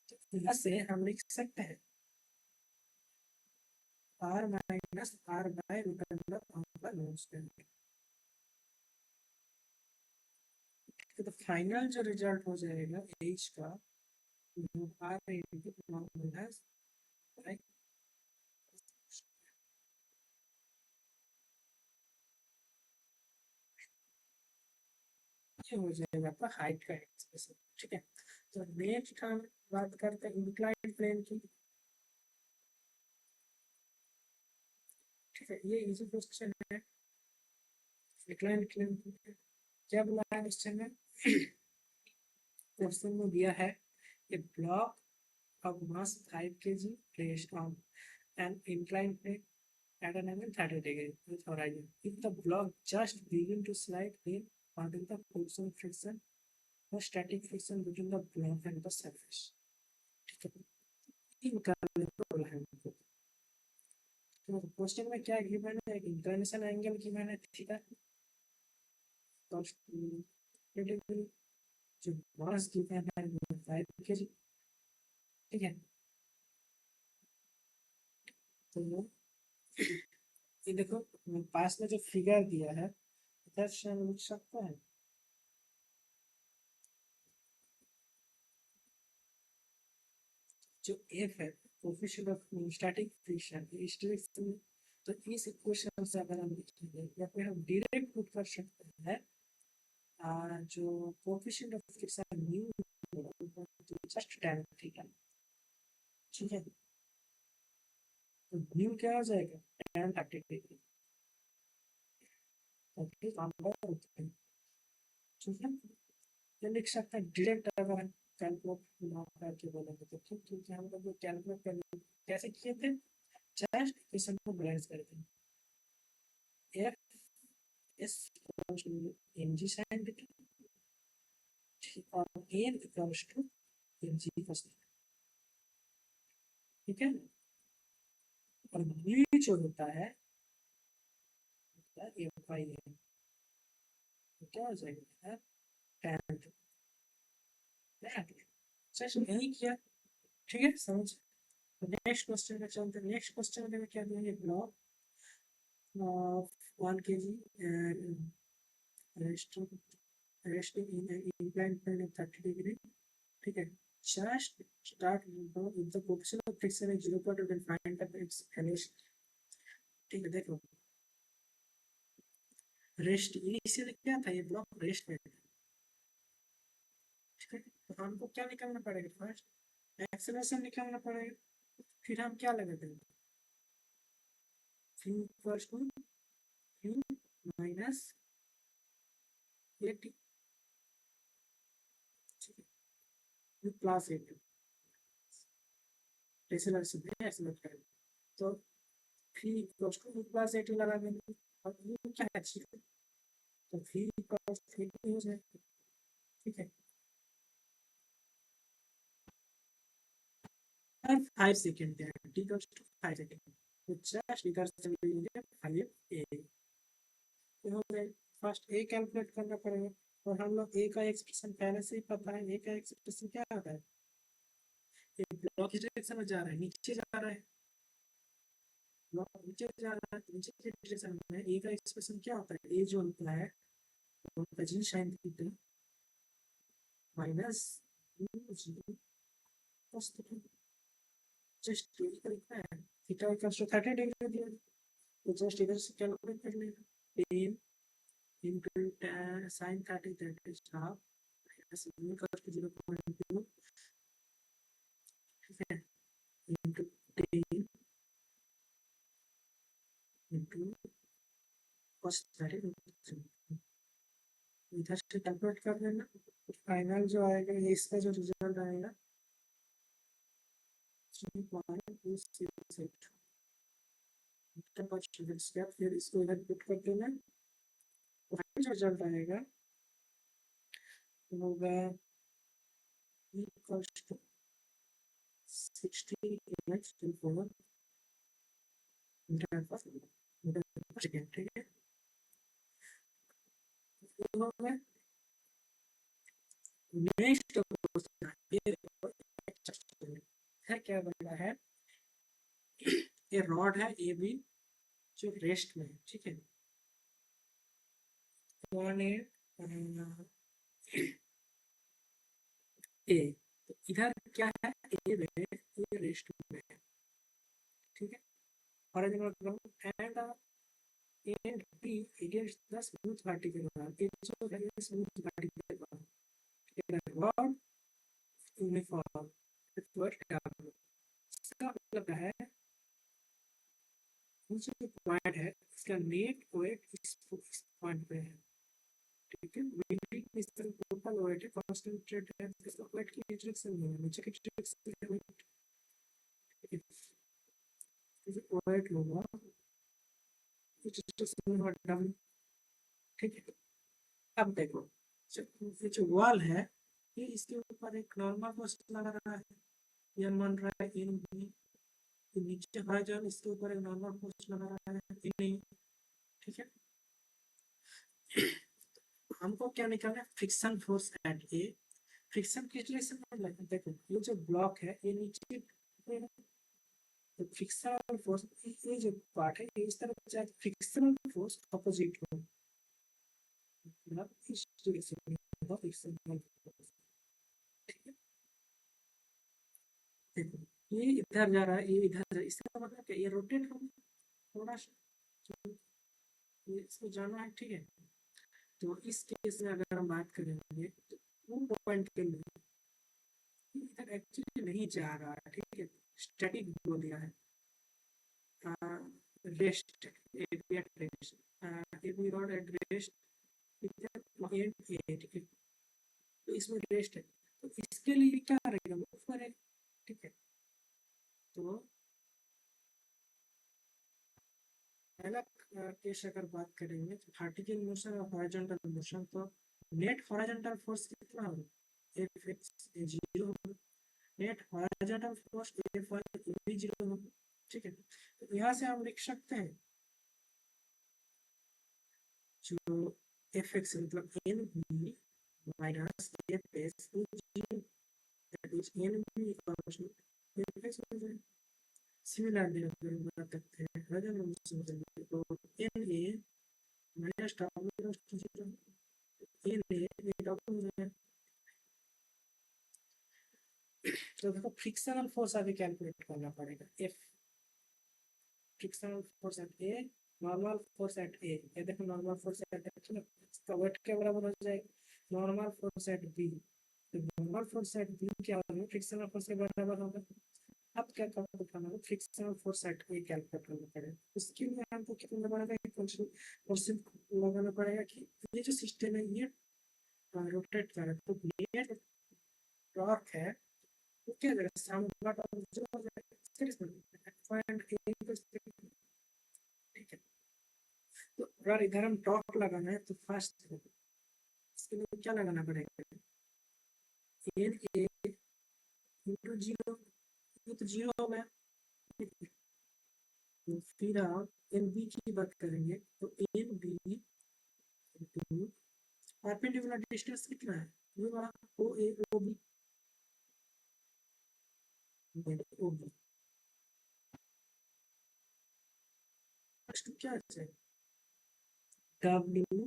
तो यहाँ से हम लिख सकते हैं R minus R by root under 1 plus B square. तो फाइनल जो रिजल्ट हो जाएगा एच का, आर इंटू माइनस आई हो जाएगा आपका हाइट का एक्सप्रेशन। ठीक है, तो नेक्स्ट हम बात करते हैं इंक्लाइंड प्लेन की। ठीक है, ये इजी क्वेश्चन है। इंक्लाइंड प्लेन क्या बोला है क्वेश्चन में, क्वेश्चन में दिया है a block of mass 5 kg placed on an inclined plane at an angle 30 degree with horizon. If the block just begin to slide, then what is the force of friction or static friction between the block and the surface? ठीक है, ये निकालने को बोला है हमको। तो क्वेश्चन में क्या गिवन है, एक इंक्लिनेशन एंगल गिवन है थीटा cos 2 डिग्री, जो मास गिवन है 5 kg। ठीक है, तो ये देखो पास में जो फिगर दिया है इधर से हम लिख सकते हैं जो एफ है कोफिशिएंट ऑफ स्टैटिक फ्रिक्शन, तो इस इक्वेशन से अगर हम लिखेंगे या फिर हम डायरेक्ट पुट कर सकते हैं जो coefficient of friction new just tan theta. ठीक है, तो न्यू क्या हो जाएगा, tan 30 डिग्री। ठीक है, ठीक है, ये लिख सकते हैं डायरेक्ट अगर हम कैलकुलेट ना करके बोलेंगे तो ठीक, क्योंकि हम लोग कैलकुलेट कर कैसे किए थे, जस्ट इक्वेशन को बैलेंस करते हैं F is equals to M G sine theta और N equals to M G cos theta. ठीक है, और बी जो होता है एफ बाई एन, तो क्या हो जाएगा tan सच नहीं किया। ठीक है, समझ। नेक्स्ट क्वेश्चन में चलते हैं। नेक्स्ट क्वेश्चन में क्या दिया, block of 1 kg resting in an inclined plane of 30 degree. ठीक है, just start if the coefficient of friction is 0.2 then find the its velocity। ठीक है, देखो रेस्ट इनिशियल क्या था, ये ब्लॉक रेस्ट में था। ठीक है, तो हमको क्या निकालना पड़ेगा, फर्स्ट एक्सेलरेशन निकालना पड़ेगा, फिर हम क्या लगा देंगे v equals to u minus A T plus A T acceleration है, एक्सेलरेट करेंगे तो v equals to u plus A T लगा देंगे और u क्या है जीरो, तो v इक्वल्स टू हो जाएगा। ठीक है, और 5 सेकेंड है, t इक्वल्स टू 5 सेकेंड, तो जस्ट इधर से लेंगे 5a, तो हो गए। फर्स्ट a कैलकुलेट करना पड़ेगा, और हम लोग a का एक्सप्रेशन पहले से ही पता है। a का एक्सप्रेशन क्या आता है, ये ब्लॉक इस डायरेक्शन में जा रहा है, नीचे जा रहा है, ब्लॉक नीचे जा रहा है, नीचे के डायरेक्शन में a का एक्सप्रेशन क्या होता है, a जो होता है cosine sign theta minus cos theta, just यही तरीका है। थीटा इक्वल्स टू 30 डिग्री दिया, तो जस्ट इधर से कैलकुलेट कर लेना, 10 into tan sin 30, that is half, minus equals to 0.2, ठीक है, into 10 into cos 30, इधर से कैलकुलेट कर लेना। फाइनल जो आएगा, इसका जो रिजल्ट आएगा 3.268, फिर इसको इधर पुट कर देना, फाइनल जो रिजल्ट आएगा होगा equals to 68.4 मीटर पर सेकेंड, ठीक है। नेक्स्ट क्या बना है, ये रॉड है ए बी जो रेस्ट में है, ठीक है। ए, तो इधर क्या है, ए में ये रेस्ट में है, ठीक है। और and and be against the smooth particle, ये जो है स्मूथ पार्टिकल रॉड यूनिफॉर्म इसका मतलब है जो पॉइंट है इसका नेट वेट इस पॉइंट पे है, ठीक है। वेट इस तरह टोटल वेट है, कांस्टेंट है, इसका वेट की डायरेक्शन नहीं है, नीचे की डायरेक्शन है वेट, तो वेट होगा ठीक है। अब देखो ये जो वॉल है, ये इसके ऊपर एक नॉर्मल फोर्स लगा रहा है, ये मान रहा है इन बी, नीचे हॉरिजॉन्टल इसके ऊपर एक नॉर्मल फोर्स लगा रहा है इन नहीं, ठीक है। हमको क्या निकालना है, friction force at A. Friction किस डायरेक्शन में लगता है, देखो ये जो ब्लॉक है ये नीचे, तो फ्रिक्शनल फोर्स ये जो पार्ट है ये इस तरफ जाए, फ्रिक्शनल फोर्स अपोजिट हो, मतलब इस डायरेक्शन में होगा फ्रिक्शनल फोर्स, ठीक है। देखो ये इधर जा रहा है, ये इधर जा रहा है, इसका मतलब क्या, ये रोटेट होगा थोड़ा सा, ये इसको जाना है, ठीक है। तो इस केस में अगर हम बात करेंगे तो वो पॉइंट के लिए इधर एक्चुअली नहीं जा रहा है, ठीक है, स्टैटिक बोल दिया है, rest at rest, if we rod at rest and A, ठीक है, तो इसमें रेस्ट है, तो इसके लिए क्या रहेगा, मूव करेगा, ठीक है। तो पहला केस अगर बात करेंगे तो वर्टिकल मोशन और हॉरिजॉन्टल मोशन, तो नेट हॉरिजॉन्टल फोर्स कितना होगा, एफ एक्स जीरो होगा, net horizontal force F Y भी जीरो होगा, ठीक है। तो यहाँ से हम लिख सकते हैं जो एफ एक्स मतलब N B minus F S zero, that is N B equals to F X हो जाएगा। सिमिलरली अगर बात करते हैं हॉरिजॉन्टल मोशन, तो N A minus W zero, N A W हो जाएगा। तो देखो फ्रिक्शनल फोर्स अभी कैलकुलेट करना पड़ेगा, F frictional force at A, normal force at A, ये देखो नॉर्मल फोर्स एट ए, इसका वेट के बराबर हो जाएगा नॉर्मल फोर्स एट बी, तो नॉर्मल फोर्स एट बी क्या होगा, फ्रिक्शनल फोर्स के बराबर होगा। अब क्या करना है, frictional force at A calculate करना पड़ेगा, उसके लिए हमको कितना लगाना पड़ेगा, कॉन्सेप्ट लगाना पड़ेगा कि ये जो सिस्टम है ये रोटेट कर रहा है, तो ये टॉर्क है वो क्या करेगा, सामने टॉर्क जो हो जाएगा पॉइंट ए, ठीक है। तो अगर इधर हम टॉर्क लगाना है तो फर्स्ट इसके लिए क्या लगाना पड़ेगा, एन ए इंटू जीरो, ये तो जीरो हो गया, तो फिर आप एन बी की बात करेंगे तो N B into perpendicular distance कितना है, ये वाला ओ ए ओ बी ओ बी क्या है डब्ल्यू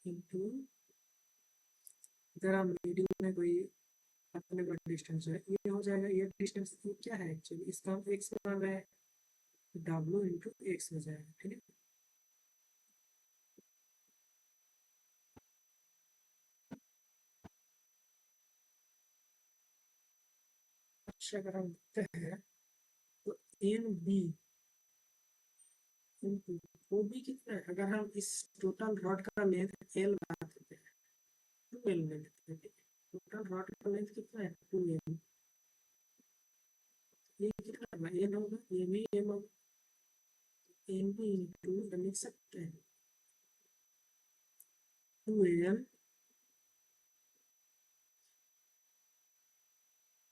इंटू इधर हम मीडियम में कोई अपने को डिस्टेंस है, ये हो जाएगा, ये डिस्टेंस क्या है एक्चुअली, इसका हम एक्स मान रहे हैं, डब्ल्यू इंटू एक्स हो जाएगा, ठीक है। अच्छा अगर हम देखते हैं तो N B into O B कितना है, अगर हम इस टोटल रॉड का लेंथ एल बता देते हैं, two L length, total rod का लेंथ कितना है, टू एल, ये कितना होगा, एन होगा, ये भी एम होगा, एन बी इंटू लिख सकते हैं two L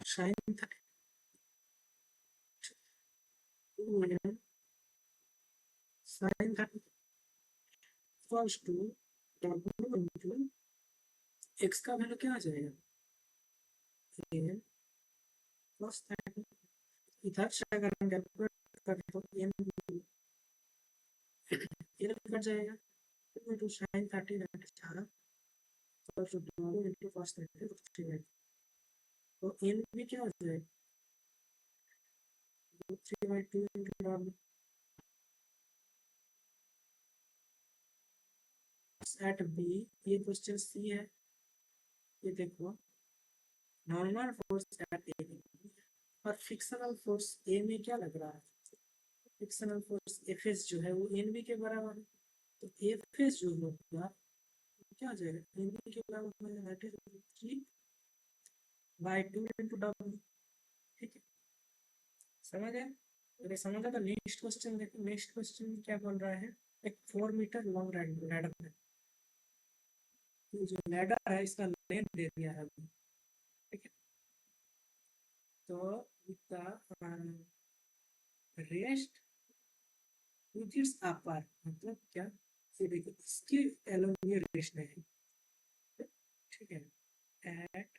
sine thirty, two L sine thirty equals to W into X का वैल्यू क्या आ जाएगा, एन प्लस थर्टी, इधर से अगर हम कैलकुलेट करें तो एन एन कट जाएगा, two into sine thirty that is half plus W into cos thirty तो एन भी क्या हो जाएगा, three by two into W at B, ये क्वेश्चन सी है, ये देखो नॉर्मल फोर्स एट ए और फिक्शनल फोर्स ए में क्या लग रहा है, फिक्शनल फोर्स एफ एस जो है वो एन बी के बराबर है, तो एफ एस जो होगा क्या हो जाएगा, एन बी के बराबर है, that is three by two into W, ठीक है, समझ गए। अगर समझा तो नेक्स्ट क्वेश्चन देखो, नेक्स्ट क्वेश्चन क्या बोल रहा है, एक 4 मीटर लॉन्ग लैडर है, तो जो लैडर है इसका लेंथ दे दिया है अभी, ठीक है, तो इसका रेस्ट विथ इट्स अपर मतलब क्या, ये देखो इसके एलोंग ये रेस्ट है, ठीक है, एट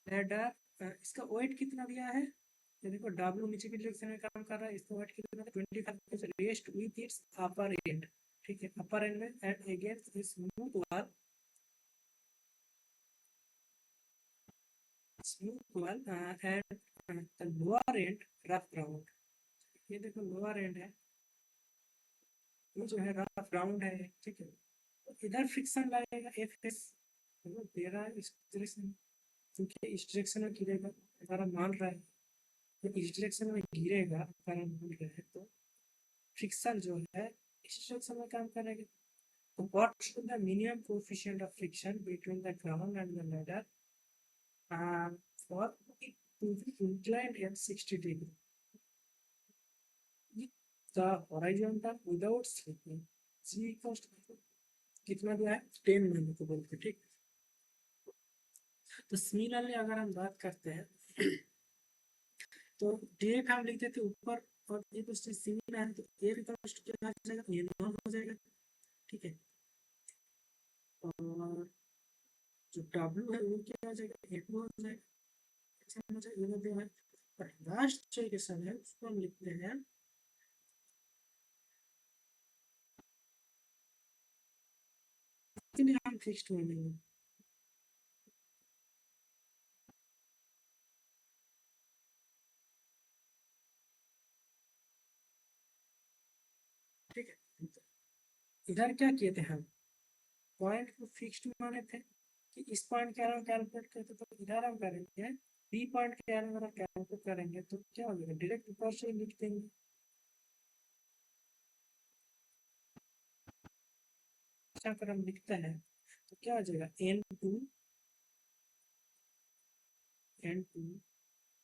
लैडर इसका वेट कितना दिया है, ये देखो डब्ल्यू नीचे की डायरेक्शन में काम कर रहा है, इसका वेट कितना है 25 rest with its upper end, ठीक है, अपर एंड में at against smooth wall, smooth wall and the lower end rough ground, ये देखो लोअर एंड है, ये जो है रफ ग्राउंड है, ठीक है, तो इधर फ्रिक्शन लगेगा एफ एस, दे रहा है इस डायरेक्शन, क्योंकि इस डायरेक्शन में गिरेगा, अगर हम मान रहे हैं तो इस डायरेक्शन में गिरेगा, अगर हम मान रहे हैं तो फ्रिक्शन जो है इस डायरेक्शन में काम करेगा, तो what should the minimum coefficient of friction between the ground and the ladder for it to be inclined at 60 degree with the horizontal without slipping, c equals to कितना दिया है 10 मैंने तो बोलते, ठीक, तो सिमिलरली अगर हम बात करते हैं तो डायरेक्ट हम लिख देते ऊपर और ये क्वेश्चन सिमिलर है तो ए इक्वल्स टू क्या आ जाएगा, ये नॉन हो जाएगा, ठीक है, और जो डब्ल्यू है वो क्या आ जाएगा, ए टू हो जाएगा, अच्छा मुझे ये दे है, पर लास्ट जो इक्वेशन है उसको हम लिखते हैं इसके लिए हम फिक्स्ड में लेंगे, ठीक है, इधर क्या किए थे हम, पॉइंट को फिक्स्ड माने थे कि इस पॉइंट के अलावा कैलकुलेट करते तो इधर हम करेंगे बी पॉइंट के अलावा कैलकुलेट करेंगे तो क्या हो जाएगा, डायरेक्ट ऊपर से लिख देंगे, अच्छा अगर हम लिखते हैं तो क्या हो जाएगा n2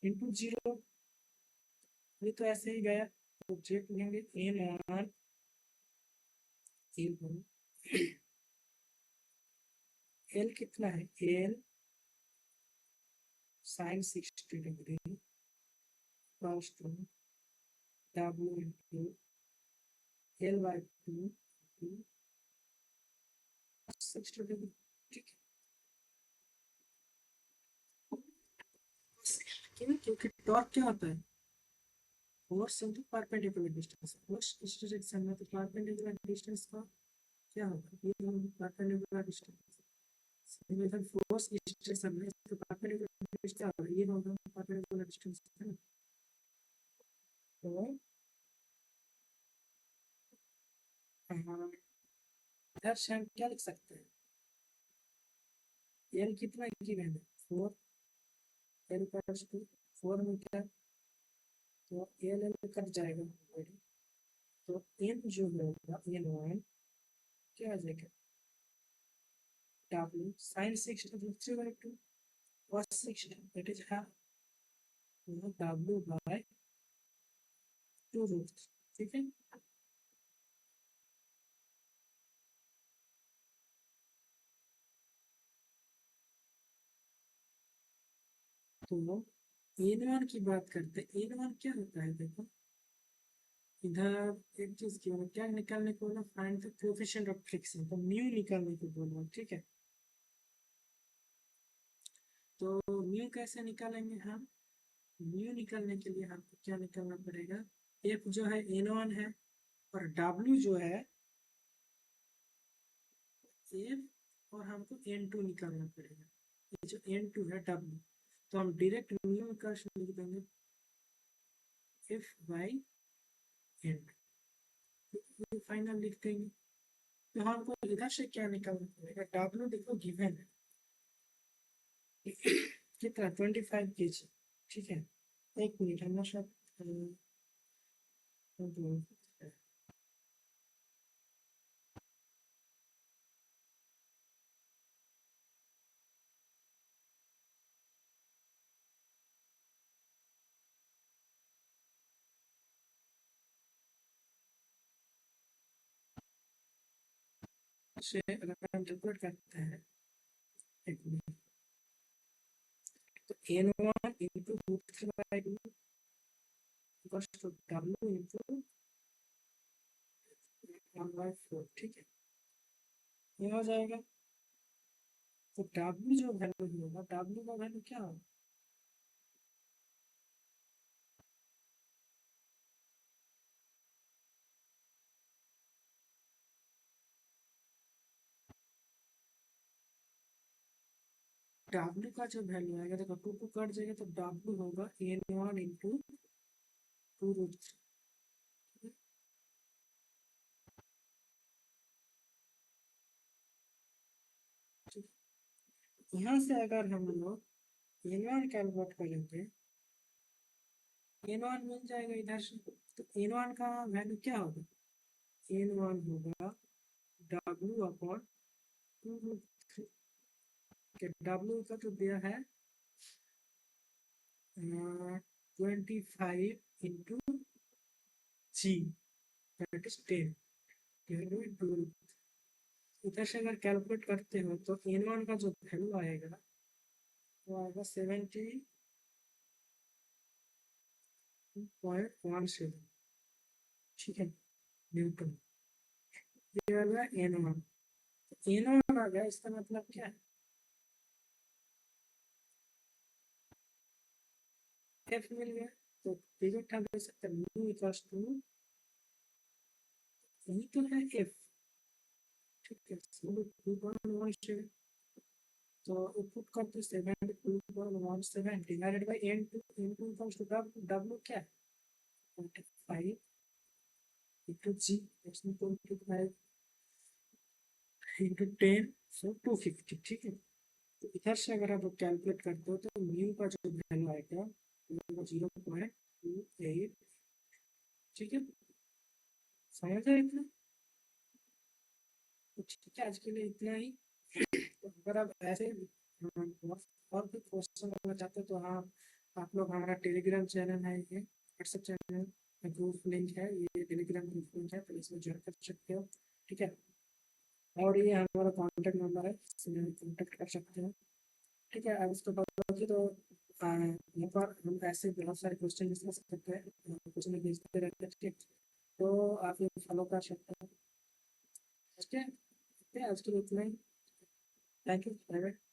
इंटू जीरो, ये तो ऐसे ही गया, तो चेक लेंगे n1 एल कितना है, L sin 60 degree equals to W into L by 2 into 60 degree. ठीक है, क्योंकि टॉर्क क्या होता है, force into perpendicular distance. Force इस डायरेक्शन में, तो परपेंडिकुलर डिस्टेंस का क्या होगा, ये परपेंडिकुलर डिस्टेंस। सिमिलर फोर्स इस डायरेक्शन में, तो परपेंडिकुलर डिस्टेंस क्या होगा, ये होगा परपेंडिकुलर डिस्टेंस, है ना। तो इधर से हम क्या लिख सकते हैं, एल कितना गिवन है, 4, एल इक्वल्स टू 4 मीटर, तो एल एल कट जाएगा ऑलरेडी, तो एन जो होगा एन वन क्या आ जाएगा, W sin 60 3 by 2 cos 60, that is half, W by 2 root 3, ठीक है। तो n1 की बात करते हैं, n1 क्या होता है, देखो इधर एक चीज की क्या निकालने को बोला, find the coefficient of friction, तो म्यू निकालने को बोला, ठीक है। तो म्यू कैसे निकालेंगे हम, म्यू निकालने के लिए हमको क्या निकालना पड़ेगा, एफ जो है n1 है, और W जो है एफ, और हमको n2 निकालना पड़ेगा, ये जो n2 है W, तो हम डायरेक्ट म्यू का लिख देंगे एफ बाई n2, फाइनल लिख देंगे। तो हमको इधर से क्या निकालना पड़ेगा, W देखो गिवन है कितना 25 kg, ठीक है। एक मिनट हम सब से अगर हम कैलकुलेट करते हैं, एक मिनट, तो n1 into root 3 by 2 equals to W into 1 by 4, ठीक है, ये हो जाएगा। तो W जो वैल्यू होगा, W का वैल्यू क्या होगा, W का जो वैल्यू आएगा, देखो 2 2 कट जाएगा, तो W होगा n1 into 2 root 3। यहाँ से अगर हम लोग n1 कैलकुलेट करेंगे, n1 मिल जाएगा इधर से, तो n1 का वैल्यू क्या होगा, n1 होगा W अपॉन 2 root 3, W का तो दिया है 25 into G, that is 10 divided by 2। इधर से अगर कैलकुलेट करते हो तो n1 का जो वैल्यू आएगा वो आएगा 70.17, ठीक है, न्यूटन। ये आ गया n1, n1 आ गया, इसका मतलब क्या है, f मिल गया, तो डिजिट हम दे सकते हैं म्यू इक्वल्स टू, यही तो है f, ठीक है, 2.17, तो इनपुट करते 72.17 divided by n2, n2 equals to w क्या है 25 into g, that's 25 into 10, so 250, ठीक है। तो इधर से अगर आप कैलकुलेट करते हो तो म्यू का जो वैल्यू आएगा 0.28, ठीक है, समझ आए इतना। तो ठीक है, आज के लिए इतना ही। तो अगर आप ऐसे और भी क्वेश्चन करना चाहते हो तो हाँ, आप लोग हमारा टेलीग्राम चैनल है, ये व्हाट्सएप चैनल ग्रुप लिंक है, ये टेलीग्राम ग्रुप लिंक है, तो इसमें ज्वाइन कर सकते हो, ठीक है। और ये हमारा कॉन्टेक्ट नंबर है, इसमें कॉन्टेक्ट कर सकते हो, ठीक है। अब इसके बाद तो यहाँ पर हम ऐसे बहुत सारे क्वेश्चन डिस्कस करते हैं, क्वेश्चन भेजते रहते हैं, ठीक। तो आप ये फॉलो कर सकते हैं। ओके, आज के लिए इतना ही। Thank you, bye bye.